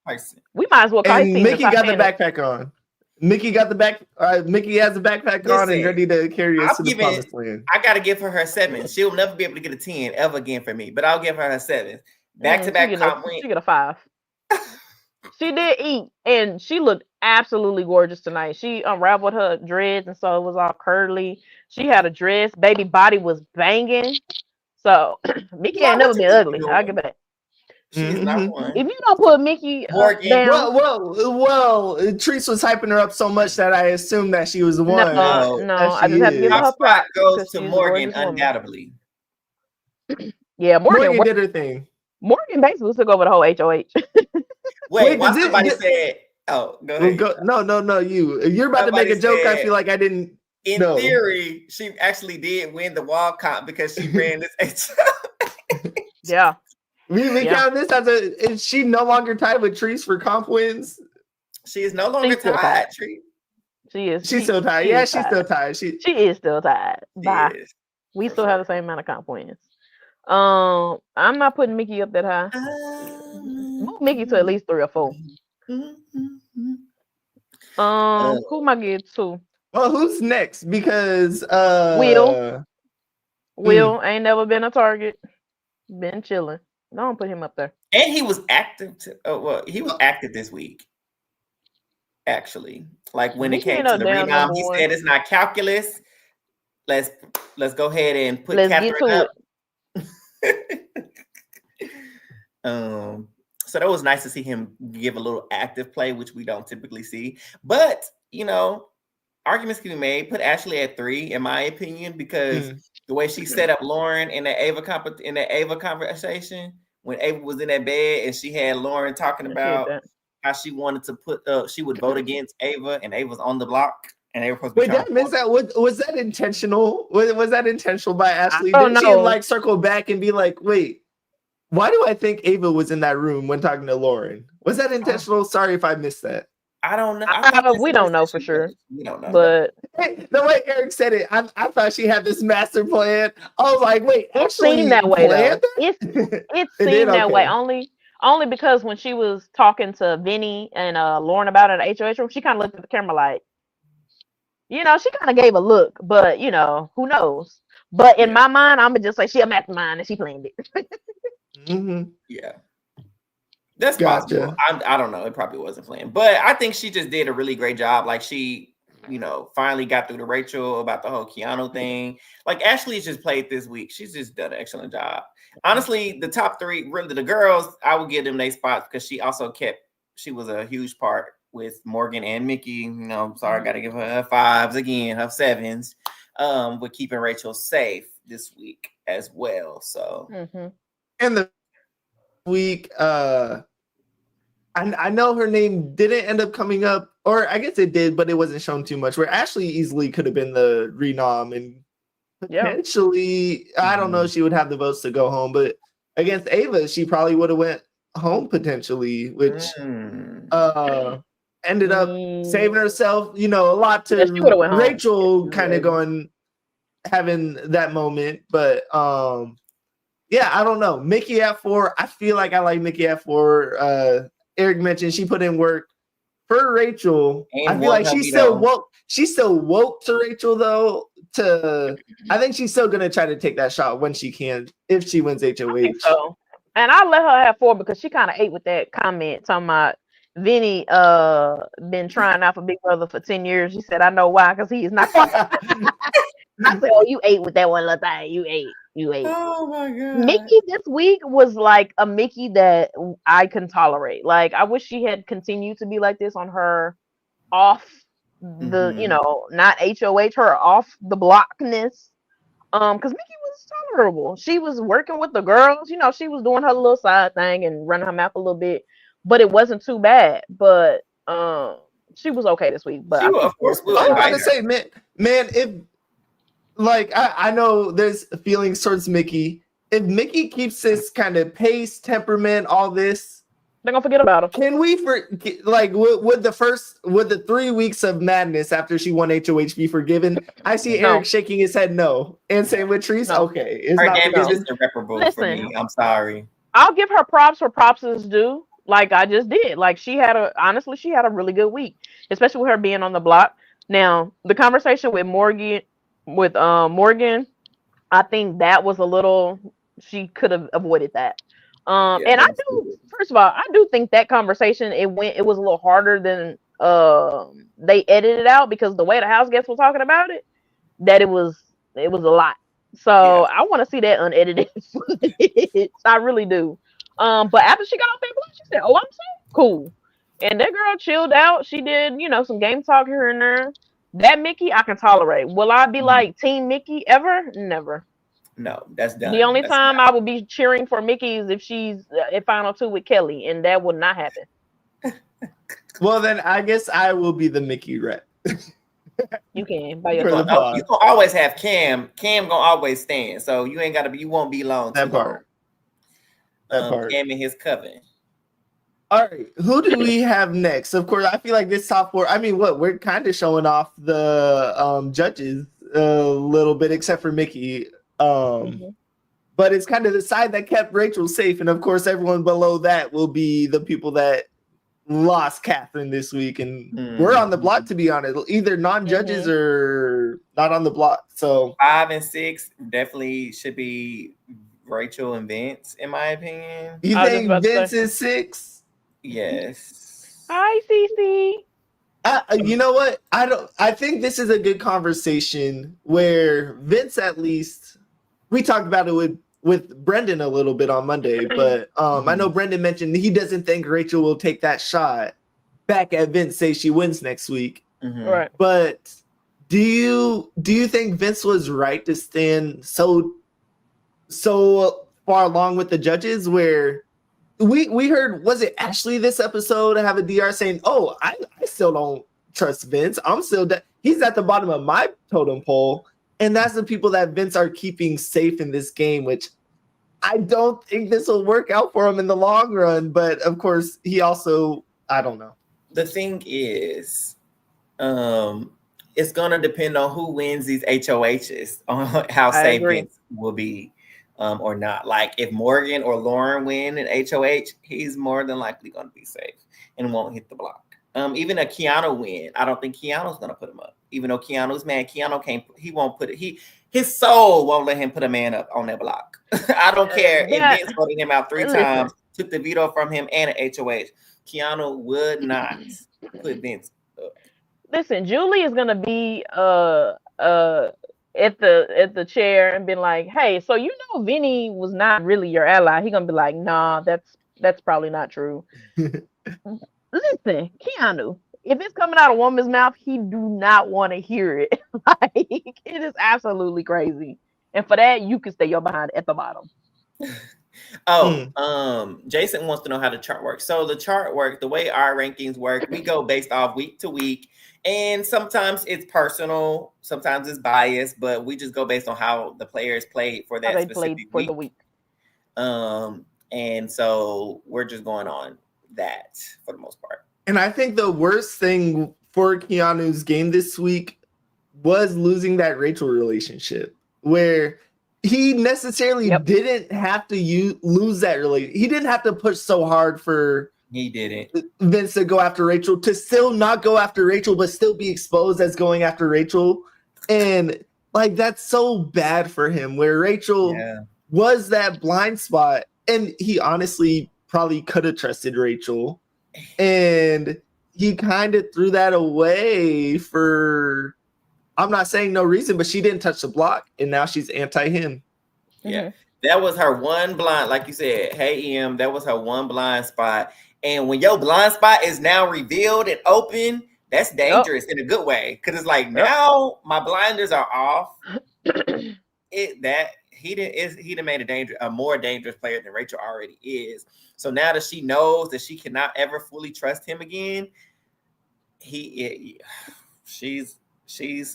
person. We might as well call his team. Mickey got the backpack on. Mickey got the back. Mickey has the backpack on and ready to carry us to the promised land. I gotta give her 7. She'll never be able to get a 10 ever again for me, but I'll give her 7. Back to back comp win. She get a 5. She did eat, and she looked absolutely gorgeous tonight. She unraveled her dreads, and so it was all curly. She had a dress. Baby body was banging. So Mickey ain't never been ugly. I'll give it that. She's not one. If you don't put Mickey down, well, Treese was hyping her up so much that I assumed that she was the one. No, I just have to give her props. Goes to Morgan undoubtedly. Yeah, Morgan did her thing. Morgan basically took over the whole HOH. Wait, why somebody said, "Oh, go ahead." No, you're about Somebody to make a joke. said, I feel like I didn't. in know. theory, she actually did win the wall comp because she ran this. Yeah. We count this as is she no longer tied with Trees for comp wins? She is no longer tied, Tree. She is. She's still tied. Yeah, she's still tied. She is still tied. Bye. We still have the same amount of comp wins. I'm not putting Mickey up that high. Move Mickey to at least 3 or 4. Who am I getting to? Well, who's next? Because Will ain't never been a target. Been chilling. Don't put him up there. And he was active. He was active this week. Actually, like when it came to the renom, he said it's not calculus. Let's go ahead and put Catherine up. So that was nice to see him give a little active play, which we don't typically see. But arguments can be made. Put Ashley at 3, in my opinion, because the way she set up Lauren in the Ava conversation, when Ava was in that bed and she had Lauren talking about how she wanted to put she would vote against Ava, and Ava was on the block. And they were supposed to wait, did I miss that? Was that intentional? Was that intentional by Ashley? Did she like circle back and be like, wait, why do I think Ava was in that room when talking to Lauren? Was that intentional? Sorry if I missed that. I don't know. We don't know for sure. We don't know. But the way Eric said it, I thought she had this master plan. I was like, wait, it seemed that way though. It seemed that way only because when she was talking to Vinny and Lauren about it at the HOH room, she kind of looked at the camera like, she kind of gave a look, but who knows? But in my mind, I'm gonna just say she a mastermind and she planned it. Yeah, that's possible. I don't know. It probably wasn't planned, but I think she just did a really great job. Like she, finally got through to Rachel about the whole Keanu thing. Like Ashley's just played this week. She's just done an excellent job. Honestly, the top 3, really, the girls, I would give them their spots because she also she was a huge part with Morgan and Mickey. I'm sorry, I got to give her 5s again, her 7s, with keeping Rachel safe this week as well. So, and the week, I know her name didn't end up coming up, or I guess it did, but it wasn't shown too much. Where Ashley easily could have been the renom and potentially, I don't know if she would have the votes to go home, but against Ava, she probably would have went home potentially, which ended up saving herself, a lot to Rachel kind of having that moment. But I don't know. Mickey at 4. I feel like I like Mickey at 4. Eric mentioned she put in work for Rachel. And I feel like she's still woke. She's still woke to Rachel though. I think she's still gonna try to take that shot when she can if she wins HOH. I think so. And I let her have 4 because she kind of ate with that comment talking about Vinny been trying out for Big Brother for 10 years. She said, I know why, because he is not. I said, oh, you ate with that one little thing. You ate. Oh my God. Mickey this week was like a Mickey that I can tolerate. Like, I wish she had continued to be like this on her off the, not HOH, her off the blockness. Because Mickey was tolerable. She was working with the girls. She was doing her little side thing and running her mouth a little bit, but it wasn't too bad. But she was okay this week. But of course, I was about to say, man, if I know there's feelings towards Mickey. If Mickey keeps this kind of pace, temperament, all this, they're gonna forget about him. Can we would the 3 weeks of madness after she won HOH be forgiven? I see Eric shaking his head no, and saying with Trees, okay, it's not forgiven. Irreparable for me. I'm sorry. I'll give her props where props is due. Like I just did. Like she had a really good week, especially with her being on the block. Now the conversation with Morgan, I think that was a little. She could have avoided that. And I do. First of all, I do think that conversation it was a little harder than they edited out because the way the house guests were talking about it, that it was a lot. So I want to see that unedited footage. I really do. But after she got off that block, she said, "Oh, I'm saying cool." And that girl chilled out. She did, some game talk here and there. That Mickey, I can tolerate. Will I be like Team Mickey ever? Never. No, that's done. The only That's time not. I would be cheering for Mickey is if she's in final two with Kelly, and that would not happen. Well, then I guess I will be the Mickey rep. You can by For the yourself. pod. You gonna always have Cam. Cam gonna always stand. So you ain't gotta be. You won't be long. That part. That part. Cam and his coven. All right, who do we have next? Of course, I feel like this top four. I mean, we're kind of showing off the judges a little bit, except for Mickey. But it's kind of the side that kept Rachel safe, and of course, everyone below that will be the people that lost Catherine this week, and we're on the block, to be honest. Either non-judges or not on the block. So 5 and 6 definitely should be Rachel and Vince, in my opinion. You think Vince is 6? Yes. Hi, Cece. You know what? I think this is a good conversation where Vince, at least, we talked about it with Brendan a little bit on Monday, but I know Brendan mentioned he doesn't think Rachel will take that shot back at Vince, say she wins next week. Right. But do you think Vince was right to stand so far along with the judges, where we heard, was it Ashley this episode, have a DR saying, "Oh, I still don't trust Vince. I'm still he's at the bottom of my totem pole." And that's the people that Vince are keeping safe in this game, which I don't think this will work out for him in the long run. But of course, he also, I don't know. The thing is, it's going to depend on who wins these HOHs, on how safe Vince will be or not. Like if Morgan or Lauren win an HOH, he's more than likely going to be safe and won't hit the block. Even a Keanu win, I don't think Keanu's going to put him up. Even though Keanu's mad, Keanu can't. He won't put it. His soul won't let him put a man up on that block. I don't care if Vince voted him out 3 times, took the veto from him and an HOH. Keanu would not put Vince up. Listen, Julie is gonna be at the chair and be like, "Hey, so you know Vinny was not really your ally." He gonna be like, "Nah, that's probably not true." Listen, Keanu, if it's coming out of a woman's mouth, he do not want to hear it. Like, it is absolutely crazy. And for that, you can stay your behind at the bottom. Jason wants to know how the chart works. So the chart work, the way our rankings work, we go based off week to week. And sometimes it's personal, sometimes it's biased, but we just go based on how the players played for that specific week. For the week. And so we're just going on that for the most part. And I think the worst thing for Keanu's game this week was losing that Rachel relationship, where he necessarily didn't have to lose that relationship. He didn't have to push so hard for Vince to go after Rachel, to still not go after Rachel, but still be exposed as going after Rachel. And like, that's so bad for him, where Rachel was that blind spot. And he honestly probably could have trusted Rachel. And he kind of threw that away for, I'm not saying no reason, but she didn't touch the block, and now she's anti him. Yeah, that was her one blind, like you said. Hey, Em, that was her one blind spot. And when your blind spot is now revealed and open, that's dangerous in a good way, because it's like now my blinders are off. He done made a more dangerous player than Rachel already is. So now that she knows that she cannot ever fully trust him again, that's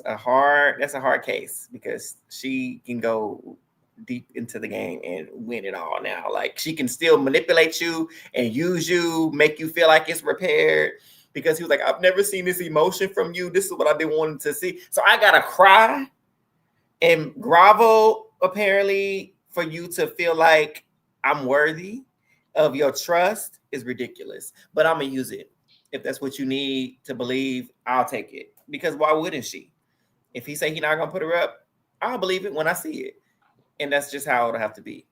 a hard case, because she can go deep into the game and win it all now. Like, she can still manipulate you and use you, make you feel like it's repaired, because he was like, I've never seen this emotion from you. This is what I've been wanting to see. So I gotta cry and grovel, apparently, for you to feel like I'm worthy of your trust is ridiculous. But I'm gonna use it. If that's what you need to believe, I'll take it. Because why wouldn't she? If he say he's not gonna put her up, I'll believe it when I see it. And that's just how it'll have to be.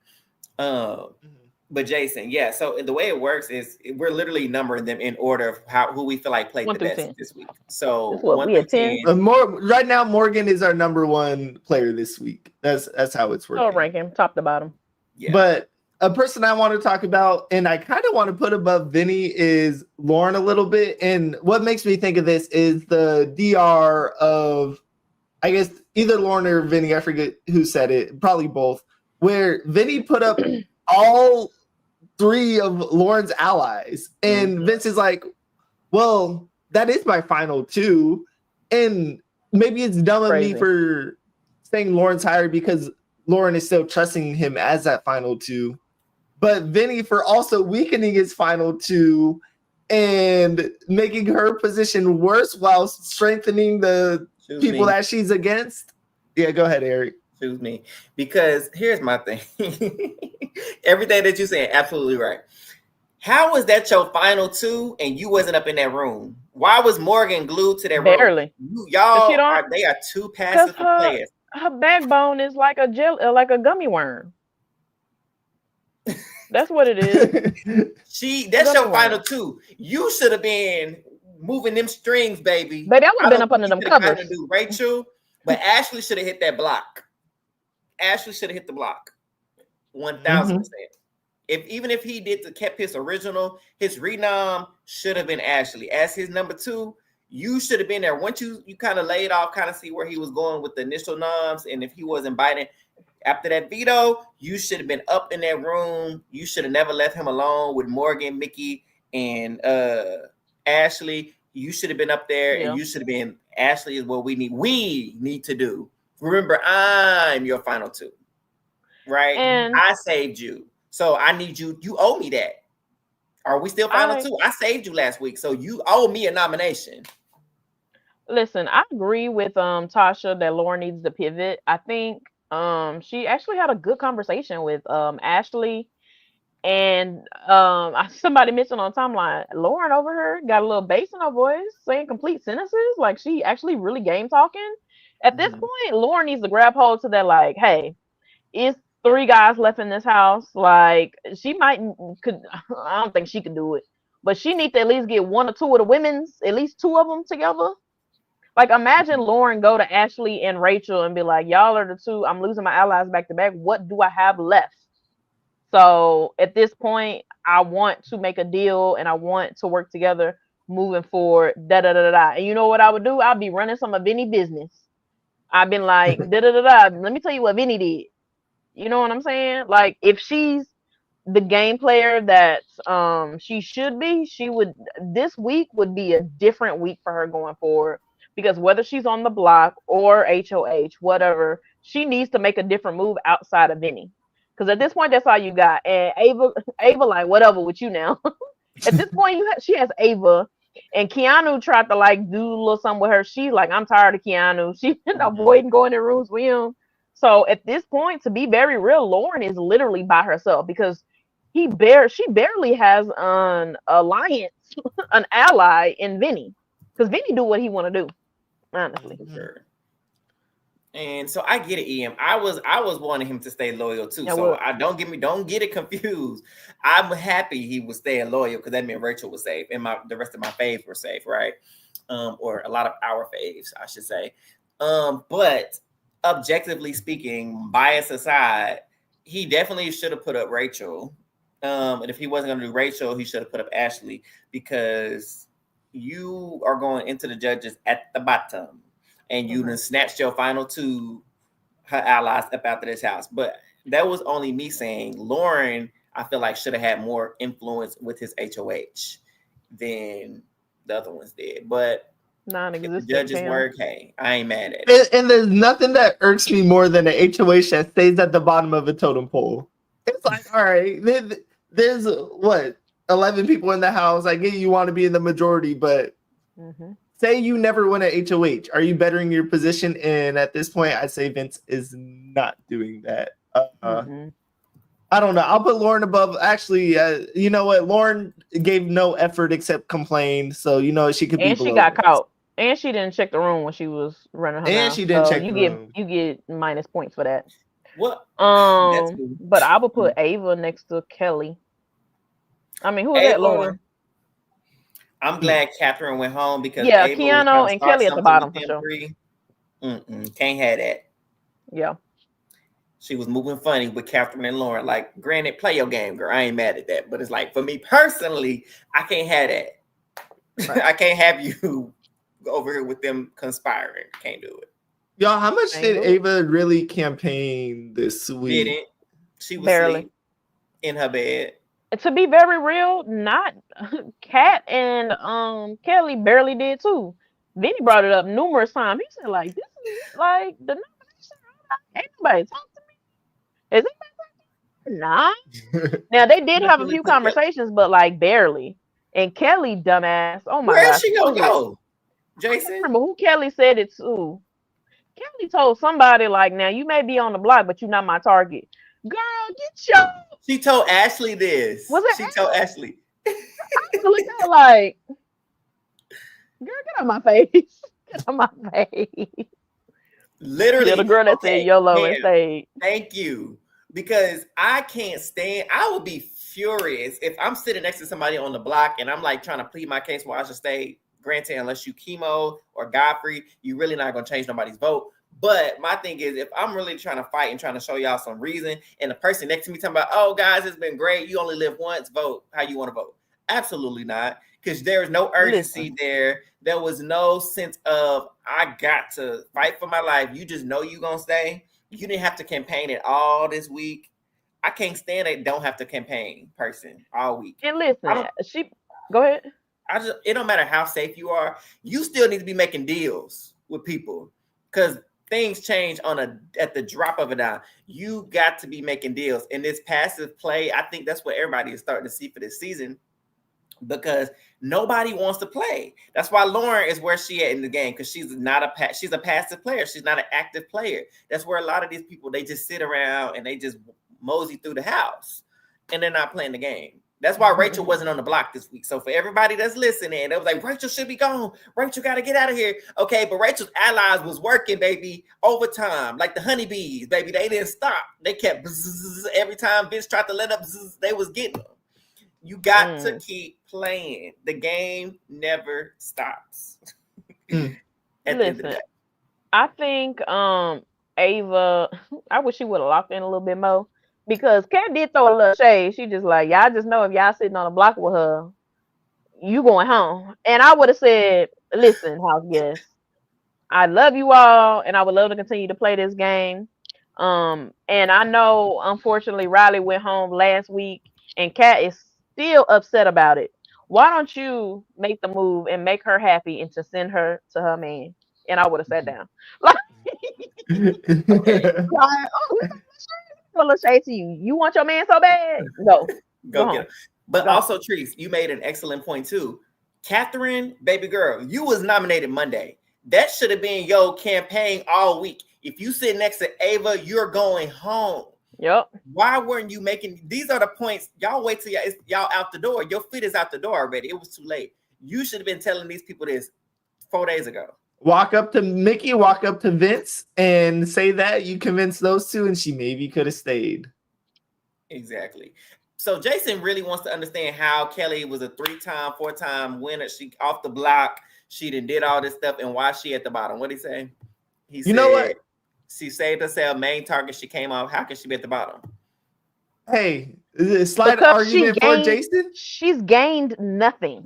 But Jason, so the way it works is we're literally numbering them in order of who we feel like played the best 10. This week. So we at 10. Right now, Morgan is our number one player this week. That's how it's working. I'll rank him top to bottom. Yeah. But a person I want to talk about, and I kind of want to put above Vinny, is Lauren a little bit. And what makes me think of this is the DR of, I guess, either Lauren or Vinny, I forget who said it, probably both, where Vinny put up all 3 of Lauren's allies. And Vince is like, well, that is my final 2. And maybe it's dumb of me for saying Lauren's higher because Lauren is still trusting him as that final 2. But Vinny for also weakening his final 2 and making her position worse while strengthening the people that she's against. Yeah, go ahead, Eric. Choose me. Because here's my thing. Everything that you're saying, absolutely right. How was that your final 2 and you wasn't up in that room? Why was Morgan glued to that room? Barely. They are too passive for players. Her backbone is like a gummy worm. That's what it is. That's your final 2. You should have been moving them strings, baby. But that would have been up under them covers. Do Rachel, but Ashley should have hit that block. Ashley should have hit the block. 1,000%. Even if he kept his original, his renom should have been Ashley. As his number 2, you should have been there. Once you kind of laid off, kind of see where he was going with the initial noms, and if he wasn't biting after that veto, you should have been up in that room. You should have never left him alone with Morgan, Mickey, and Ashley. You should have been up there, and you should have been. Ashley is what we need. We need to do. Remember, I'm your final 2, right? And I saved you, so I need you. You owe me that. Are we still final 2? I saved you last week, so you owe me a nomination. Listen, I agree with Tasha that Lauren needs to pivot. I think she actually had a good conversation with Ashley, and somebody mentioned on timeline, Lauren over her got a little bass in her voice, saying complete sentences, like she actually really game talking. At this point, Lauren needs to grab hold to that, like, hey, it's 3 guys left in this house. Like, she I don't think she could do it, but she needs to at least get 1 or 2 of the women's, at least 2 of them together. Like, imagine Lauren go to Ashley and Rachel and be like, y'all are the 2. I'm losing my allies back to back. What do I have left? So at this point, I want to make a deal and I want to work together moving forward. And you know what I would do? I'd be running some of Vinny business. I've been like, Let me tell you what Vinny did. You know what I'm saying? Like, if she's the game player that she should be, this week would be a different week for her going forward. Because whether she's on the block or HOH, whatever, she needs to make a different move outside of Vinny. Because at this point, that's all you got. And Ava, like, whatever with you now. At this point, she has Ava. And Keanu tried to, like, do a little something with her. She's like, I'm tired of Keanu. She's avoiding going in rooms with him. So at this point, to be very real, Lauren is literally by herself because she barely has an alliance, an ally in Vinny. Because Vinny do what he want to do, honestly. Sure. And so I get it, Em. I was wanting him to stay loyal too. So don't get it confused. I'm happy he was staying loyal because that meant Rachel was safe and the rest of my faves were safe, right? Or a lot of our faves, I should say. But objectively speaking, bias aside, he definitely should have put up Rachel. And if he wasn't going to do Rachel, he should have put up Ashley because you are going into the judges at the bottom. And you done snatched your final 2 her allies up out of this house. But that was only me saying Lauren, I feel like, should have had more influence with his HOH than the other ones did. But non-existent. The judges work, hey, I ain't mad at it. And there's nothing that irks me more than an HOH that stays at the bottom of a totem pole. It's like, all right, there's 11 people in the house. I get you want to be in the majority, but say you never win an HOH. Are you bettering your position? And at this point, I'd say Vince is not doing that. I don't know. I'll put Lauren above. Actually, you know what? Lauren gave no effort except complain. So, you know, she could be. And she got caught. And she didn't check the room when she was running her mouth. And she didn't check the room. You get minus points for that. What? But I would put Ava next to Kelly. I mean, who is that, Lauren? I'm glad Catherine went home because Ava Keanu and Kelly at the bottom for sure. Can't have that. Yeah. She was moving funny with Catherine and Lauren. Like, granted, play your game, girl. I ain't mad at that. But it's like, for me personally, I can't have that. Right. I can't have you over here with them conspiring. Can't do it. Y'all, how much Ain't did good. Ava really campaign this week? Didn't. She was Barely. asleep in her bed. To be very real, not Kat and Kelly barely did too. Vinny brought it up numerous times. He said, like, this is like the nomination. Ain't nobody talk to me. Is it? Nah. Now they did have a Definitely few put Kelly. conversations, but like barely. And Kelly, dumbass. Oh my Where is gosh. she gonna Who was it? go? I can't Jason? remember who Kelly said it to. Kelly told somebody like, now you may be on the block, but you're not my target. Girl, get your. She told Ashley this. Was it She told Ashley. I would look at her like, girl, get out my face. Get out my face. Literally. Yeah, the girl that said YOLO and Cam, stayed. thank you. Because I can't stand, I would be furious if I'm sitting next to somebody on the block and I'm like trying to plead my case why I should stay. Granted, unless you Chemo or Godfrey, you really not gonna change nobody's vote. But my thing is, if I'm really trying to fight and trying to show y'all some reason, and the person next to me talking about, oh guys, it's been great, you only live once, vote how you want to vote. Absolutely not, because there is no urgency there. There was no sense of I got to fight for my life. You just know you gonna stay. You didn't have to campaign it all this week. I can't stand it. Don't have to campaign person all week. And listen, go ahead. It don't matter how safe you are. You still need to be making deals with people because things change at the drop of a dime. You got to be making deals. And this passive play, I think that's what everybody is starting to see for this season because nobody wants to play. That's why Lauren is where she at in the game because she's a passive player. She's not an active player. That's where a lot of these people, they just sit around and they just mosey through the house and they're not playing the game. That's why Rachel wasn't on the block this week. So for everybody that's listening, they was like, Rachel should be gone. Rachel got to get out of here. Okay, but Rachel's allies was working, baby, overtime, like the honeybees, baby. They didn't stop. They kept bzzz, every time Vince tried to let up, bzzz, they was getting them. You got to keep playing. The game never stops. Listen, I think Ava, I wish she would have locked in a little bit more. Because Kat did throw a little shade. She just like, y'all just know if y'all sitting on a block with her, you going home. And I would have said, listen, house guests, I love you all, and I would love to continue to play this game. And I know, unfortunately, Riley went home last week, and Kat is still upset about it. Why don't you make the move and make her happy and to send her to her man? And I would have sat down. Little shade to you. You want your man so bad? No. Go get him. But also, Treese, you made an excellent point too. Catherine, baby girl, you was nominated Monday. That should have been your campaign all week. If you sit next to Ava, you're going home. Yep. Why weren't you making these are the points? Y'all wait till y'all out the door. Your fit is out the door already. It was too late. You should have been telling these people this 4 days ago. Walk up to Mickey, walk up to Vince, and say that you convinced those two, and she maybe could have stayed. Exactly. So Jason really wants to understand how Kelly was a 3-time, 4-time winner. She off the block. She did all this stuff, and why she at the bottom? What did he say? He said, know what? She saved herself main target. She came off. How can she be at the bottom? Hey, slight argument for Jason. She's gained nothing.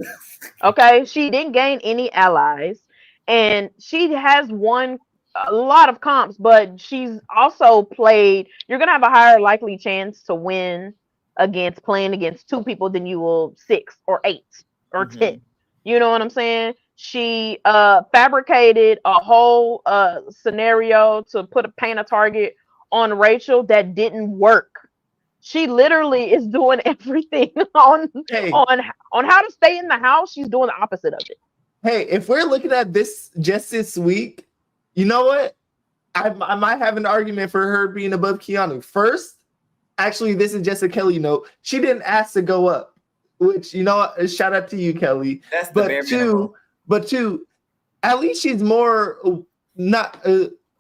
Okay, she didn't gain any allies. And she has won a lot of comps, but she's also played. You're going to have a higher likely chance to win playing against 2 people than you will 6 or 8 or 10. You know what I'm saying? She fabricated a whole scenario to paint a target on Rachel that didn't work. She literally is doing everything on how to stay in the house. She's doing the opposite of it. Hey, if we're looking at this just this week, you know what? I might have an argument for her being above Keanu. First, actually, this is just a Kelly note. She didn't ask to go up, which, you know, shout out to you, Kelly. That's the bare minimum. But two, at least she's more not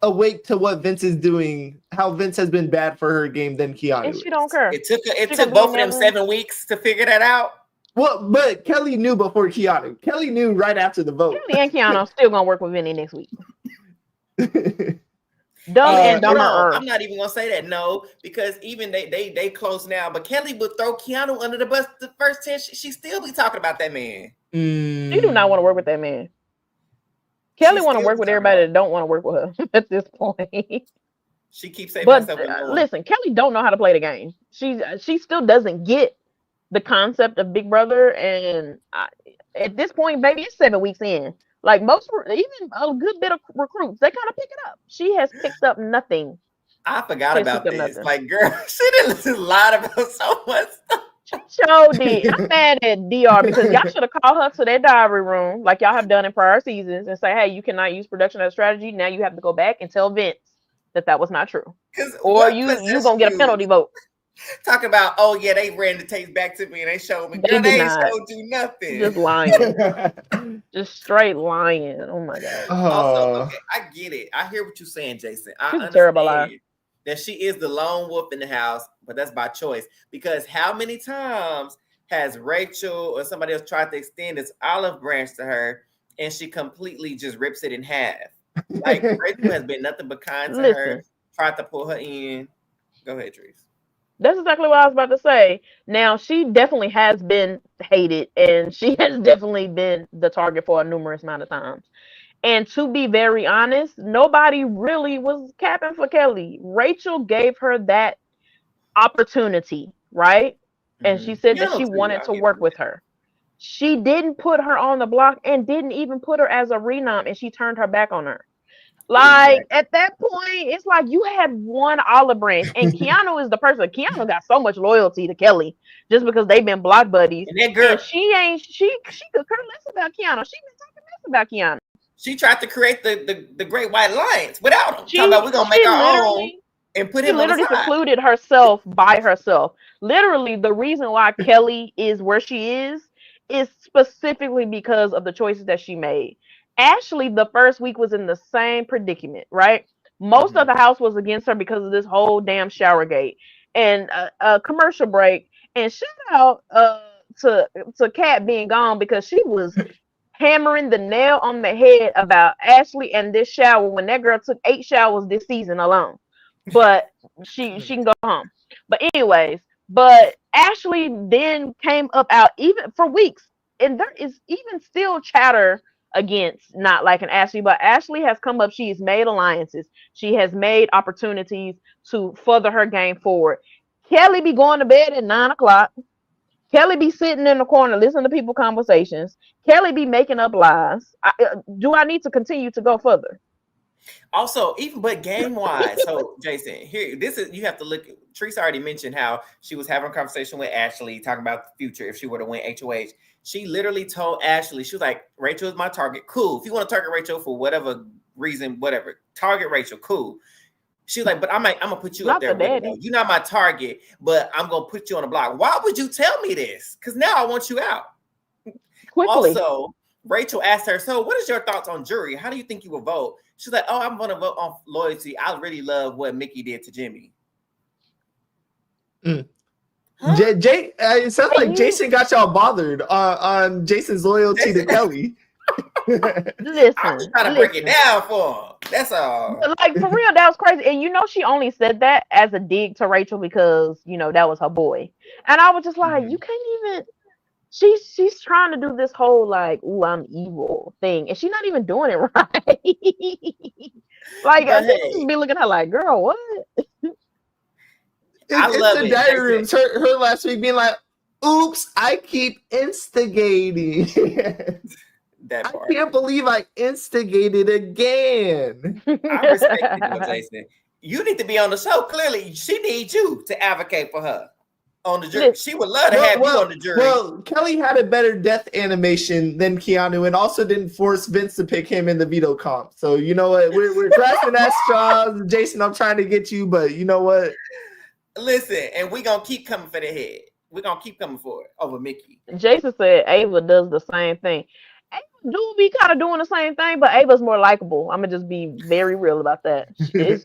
awake to what Vince is doing, how Vince has been bad for her game than Keanu. And she don't care. It took both of them 7 weeks to figure that out. Well, but Kelly knew before Keanu. Kelly knew right after the vote. Kelly and Keanu are still gonna work with Vinny next week. Dumb and dumber. I'm not even gonna say that, no, because even they close now. But Kelly would throw Keanu under the bus the first 10. She still be talking about that man. She do not want to work with that man. Kelly She want to still work with deserve everybody more. that don't want to work with her at this point. She keeps saving But herself and more. listen, Kelly don't know how to play the game. She still doesn't get the concept of Big Brother, and at this point, baby, it's 7 weeks in. Like most, even a good bit of recruits, they kind of pick it up. She has picked up nothing. I forgot She has about picked up this. nothing. Like, girl, she didn't listen a lot about so much stuff. She showed it. I'm mad at DR because y'all should have called her to their diary room, like y'all have done in prior seasons, and say, "Hey, you cannot use production as a strategy. Now you have to go back and tell Vince that was not true, Because or what you possessed gonna get a you? penalty vote." Talking about, oh yeah, they ran the tapes back to me and they showed me. They Girl, did they ain't not. showed you nothing. Just lying. Just straight lying. Oh my god. Also, okay, I get it. I hear what you're saying, Jason. I She's a terrible liar. understand that she is the lone wolf in the house, but that's by choice. Because how many times has Rachel or somebody else tried to extend this olive branch to her and she completely just rips it in half? Like, Rachel has been nothing but kind to her, tried to pull her in. Go ahead, Trees. That's exactly what I was about to say. Now, she definitely has been hated, and she has definitely been the target for a numerous amount of times. And to be very honest, nobody really was capping for Kelly. Rachel gave her that opportunity, right? And she said that she wanted to work with her. She didn't put her on the block and didn't even put her as a renom, and she turned her back on her. Like, at that point, it's like you had one olive branch, and Keanu is the person. Keanu got so much loyalty to Kelly just because they've been block buddies. And that girl, and she could care less about Keanu. She been talking less about Keanu. She tried to create the Great White Alliance without him. Talking about we're gonna make our own and put him on the side. She literally secluded herself by herself. Literally, the reason why Kelly is where she is specifically because of the choices that she made. Ashley, the first week, was in the same predicament, right? Most of the house was against her because of this whole damn showergate and a commercial break. And shout out to Kat being gone because she was hammering the nail on the head about Ashley and this shower when that girl took 8 showers this season alone. But she can go home. But anyways, Ashley then came up out even for weeks, and there is even still chatter against not liking Ashley, but Ashley has come up. She has made alliances. She has made opportunities to further her game forward. Kelly be going to bed at 9 o'clock. Kelly be sitting in the corner listening to people conversations. Kelly be making up lies. Do I need to continue to go further? Also, even but game wise, so Jason, here this is you have to look. Teresa already mentioned how she was having a conversation with Ashley, talking about the future if she were to win HOH. She literally told Ashley, she was like, "Rachel is my target. Cool. If you want to target Rachel for whatever reason, whatever, target Rachel. Cool." She was like, "But I'm gonna put you up there. You're not my target, but I'm gonna put you on the block." Why would you tell me this? Because now I want you out. Quickly. Also, Rachel asked her, "So, what is your thoughts on jury? How do you think you will vote?" She's like, "Oh, I'm going to vote on loyalty. I really love what Mickey did to Jimmy." Huh? It sounds like Jason got y'all bothered on Jason's loyalty to Kelly. Listen, I'm just trying to break it down for him. That's all. Like, for real, that was crazy. And she only said that as a dig to Rachel because that was her boy. And I was just like, you can't even. She's trying to do this whole like, "Ooh, I'm evil" thing, and she's not even doing it right. Like, I just be looking at her like, "Girl, what?" I love the diary rooms. Her last week being like, "Oops, I keep instigating." I can't believe I instigated again. I respect you, Jason. You need to be on the show. Clearly, she needs you to advocate for her on the jury. She would love to have you on the jury. Well, Kelly had a better death animation than Keanu and also didn't force Vince to pick him in the veto comp. So you know what? We're grasping at straws. Jason, I'm trying to get you, but you know what? Listen, and we're going to keep coming for the head. We're going to keep coming for it over Mickey. Jason said Ava does the same thing. Ava do be kind of doing the same thing, but Ava's more likable. I'm going to just be very real about that. She is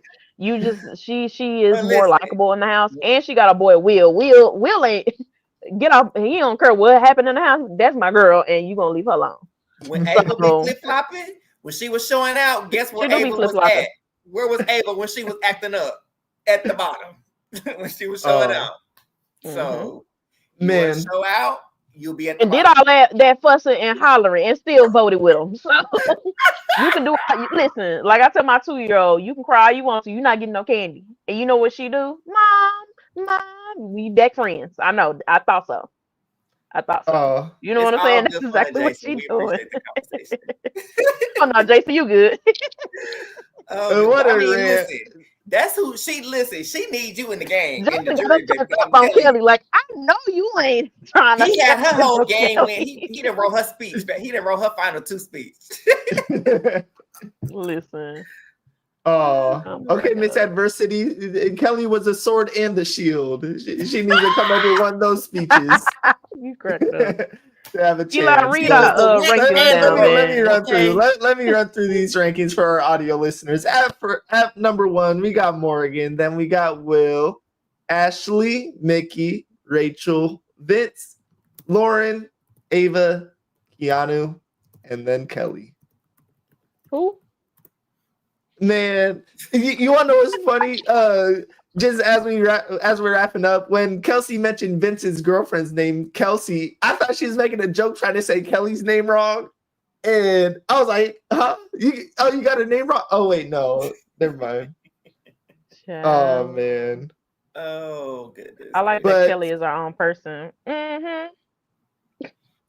more likable in the house, and she got a boy Will. Will ain't get off. He don't care what happened in the house. That's my girl, and you gonna leave her alone. When Ava be flip flopping, when she was showing out, guess where Ava was at? Where was Ava when she was acting up at the bottom? When she was showing out. So man, show out. you'll be at the and did bottom. all that fussing and hollering and still voted with them. So you can do. Listen, like I tell my 2-year-old, you can cry all you want to. You're not getting no candy. And you know what she do? Mom, we back friends. I know. I thought so. Oh, You know It's what I'm all saying? That's good fun, exactly what Jason. she We doing. appreciate the conversation. Oh no, Jason, you good. what a rant. Listen, that's who she listen. She needs you in the game in the Jason jury. got But up I'm on telling Kelly you, like, I know you ain't trying to. he had her whole no game when Kelly. he didn't wrote her speech, but he didn't wrote her final 2 speech. Listen. Oh, okay, Miss Adversity. Kelly was the sword and the shield. She needs to come up with one of those speeches. You cracked up. To have a chance. Eli, read our rankings down, Let me man. run through. Let me run through these rankings for our audio listeners. At number 1, we got Morgan. Then we got Will, Ashley, Mickey, Rachel, Vince, Lauren, Ava, Keanu, and then Kelly. Who? Man, you want to know what's funny? Just as we're wrapping up, when Kelsey mentioned Vince's girlfriend's name, Kelsey, I thought she was making a joke trying to say Kelly's name wrong, and I was like, "Huh? You got her name wrong? Oh wait, no, never mind." Oh man. Oh goodness. I like that Kelly is our own person.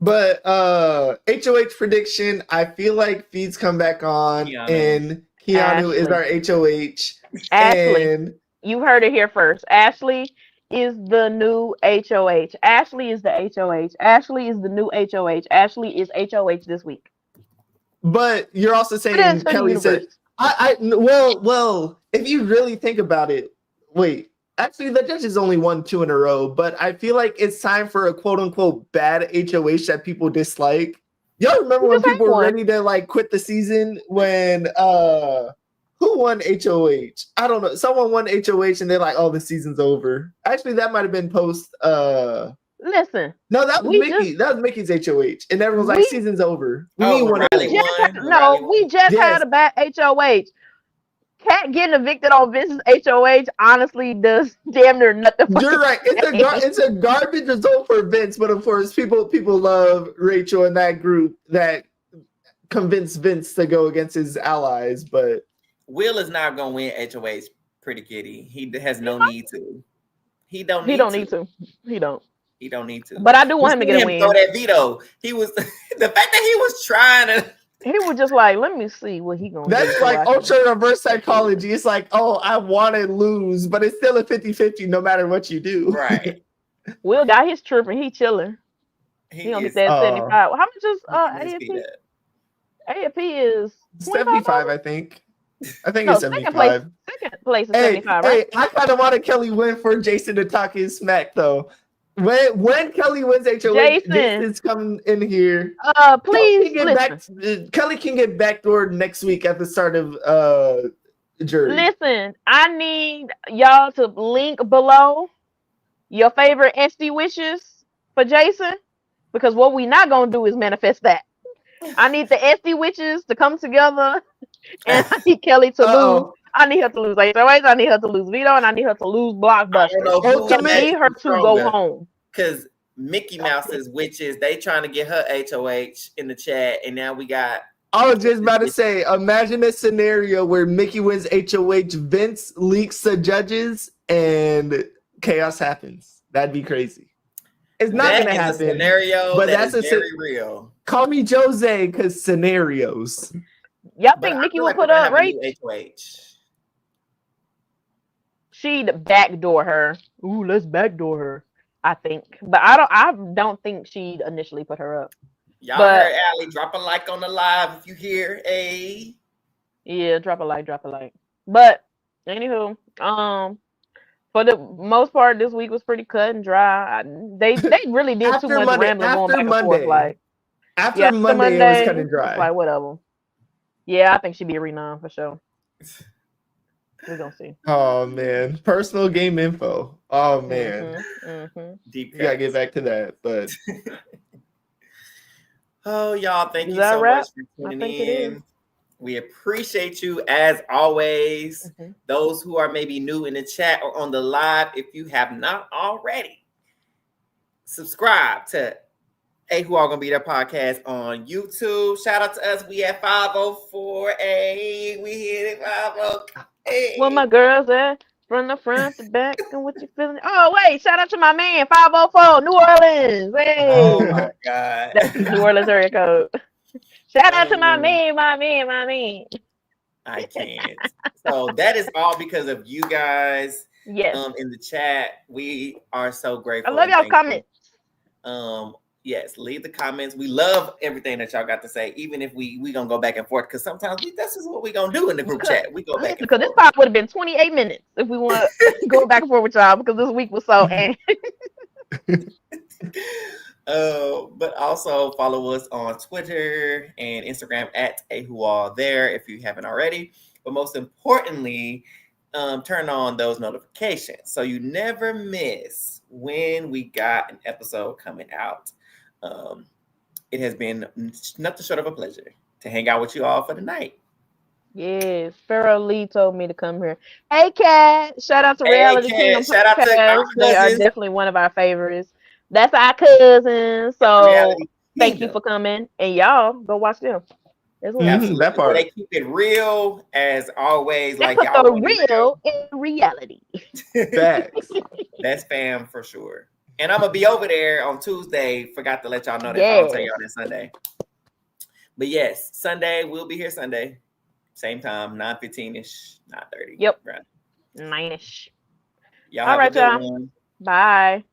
But HOH prediction, I feel like Feeds come back on, and Keanu is our HOH. Ashley. And you heard it here first. Ashley is the new HOH. Ashley is the HOH. Ashley is the new HOH. Ashley is HOH this week. But you're also saying Kelly said, well, if you really think about it, wait, actually the judges only won 2 in a row, but I feel like it's time for a quote unquote bad HOH that people dislike. Y'all remember when people were ready to like quit the season when who won HOH? I don't know. Someone won HOH and they're like, oh, the season's over. Actually, that might have been post Listen. No, that was Mickey. That was Mickey's HOH. And everyone's like, season's over. We need one. We just had a bad HOH. Cat getting evicted on Vince's HOH honestly does damn near nothing. You're right. It's a garbage result for Vince, but of course, people love Rachel and that group that convinced Vince to go against his allies. But Will is not gonna win HOH. Pretty kitty. He has no need to. He don't need to. He don't need to. But I do want him to get a win. Throw that veto. He was the fact that he was trying to. He was just like, let me see what he gonna do. That's like ultra reverse psychology. It's like, oh, I want to lose, but it's still a 50-50 no matter what you do. Right. Will got his trip and he chilling. He gonna get that 75. How much is AFP? AFP is 75, I think. It's 75. Second place is 75, right? Hey, I kind of want a Kelly win for Jason to talk his smack though. When Kelly wins HOH, Jason's coming in here. Please Kelly can get backdoored next week at the start of jury. Listen, I need y'all to link below your favorite SD wishes for Jason, because what we not gonna do is manifest that. I need the SD witches to come together, and I need Kelly to lose. I need her to lose HOH, I need her to lose Veto, and I need her to lose Blockbuster. I need her to go home. Because Mickey Mouse's witches, they trying to get her HOH in the chat, and now we got. I was just about to say, imagine a scenario where Mickey wins HOH, Vince leaks the judges, and chaos happens. That'd be crazy. It's not going to happen. Scenario, but that's very real. Call me Jose, because scenarios. Y'all think Mickey will put up Rach? She'd backdoor her. Ooh, let's backdoor her. I think, but I don't think she'd initially put her up. Y'all heard Allie, drop a like on the live if you hear a. Yeah, drop a like. But anywho, for the most part, this week was pretty cut and dry. They really did too much rambling going back and forth. Like after Monday, it was cut and dry. Like whatever. Yeah, I think she'd be a renom for sure. We're gonna see. Oh man, personal game info. Oh man, Deep. We gotta get back to that, but oh y'all, thank you so much for tuning in. We appreciate you as always. Those who are maybe new in the chat or on the live, if you have not already, subscribe to Who All Gonna Be There podcast on YouTube. Shout out to us. We at 504. Hey, we hit it 50. Hey. Well, my girls at from the front to back, and what you feeling? Oh wait, shout out to my man 504 New Orleans. Hey, Oh my God, that's New Orleans area code. Shout out to my man. I can't. So that is all because of you guys. Yes. In the chat, we are so grateful. I love y'all comments. Yes, leave the comments. We love everything that y'all got to say, even if we gonna go back and forth, because sometimes this is what we gonna do in the group chat. We go back and because forth. this part would have been 28 minutes if we want to go back and forth with y'all, because this week was so but also follow us on Twitter and Instagram at AWAGBT there if you haven't already. But most importantly, turn on those notifications so you never miss when we got an episode coming out. It has been nothing short of a pleasure to hang out with you all for the night. Yes, Pharaoh Lee told me to come here. Hey, Kat! Shout out to Reality Kingdom. Shout out to our they are definitely one of our favorites. That's our cousins. So thank you for coming, and y'all go watch them. Absolutely. That part. They keep it real as always. They like put y'all the real in reality. Facts. That's fam for sure. And I'm gonna be over there on Tuesday. Forgot to let y'all know that. I'll tell y'all that Sunday. But yes, Sunday we'll be here Sunday, same time, 9:15ish, 9:30. Yep. Right. 9ish. Y'all have a good one. Bye.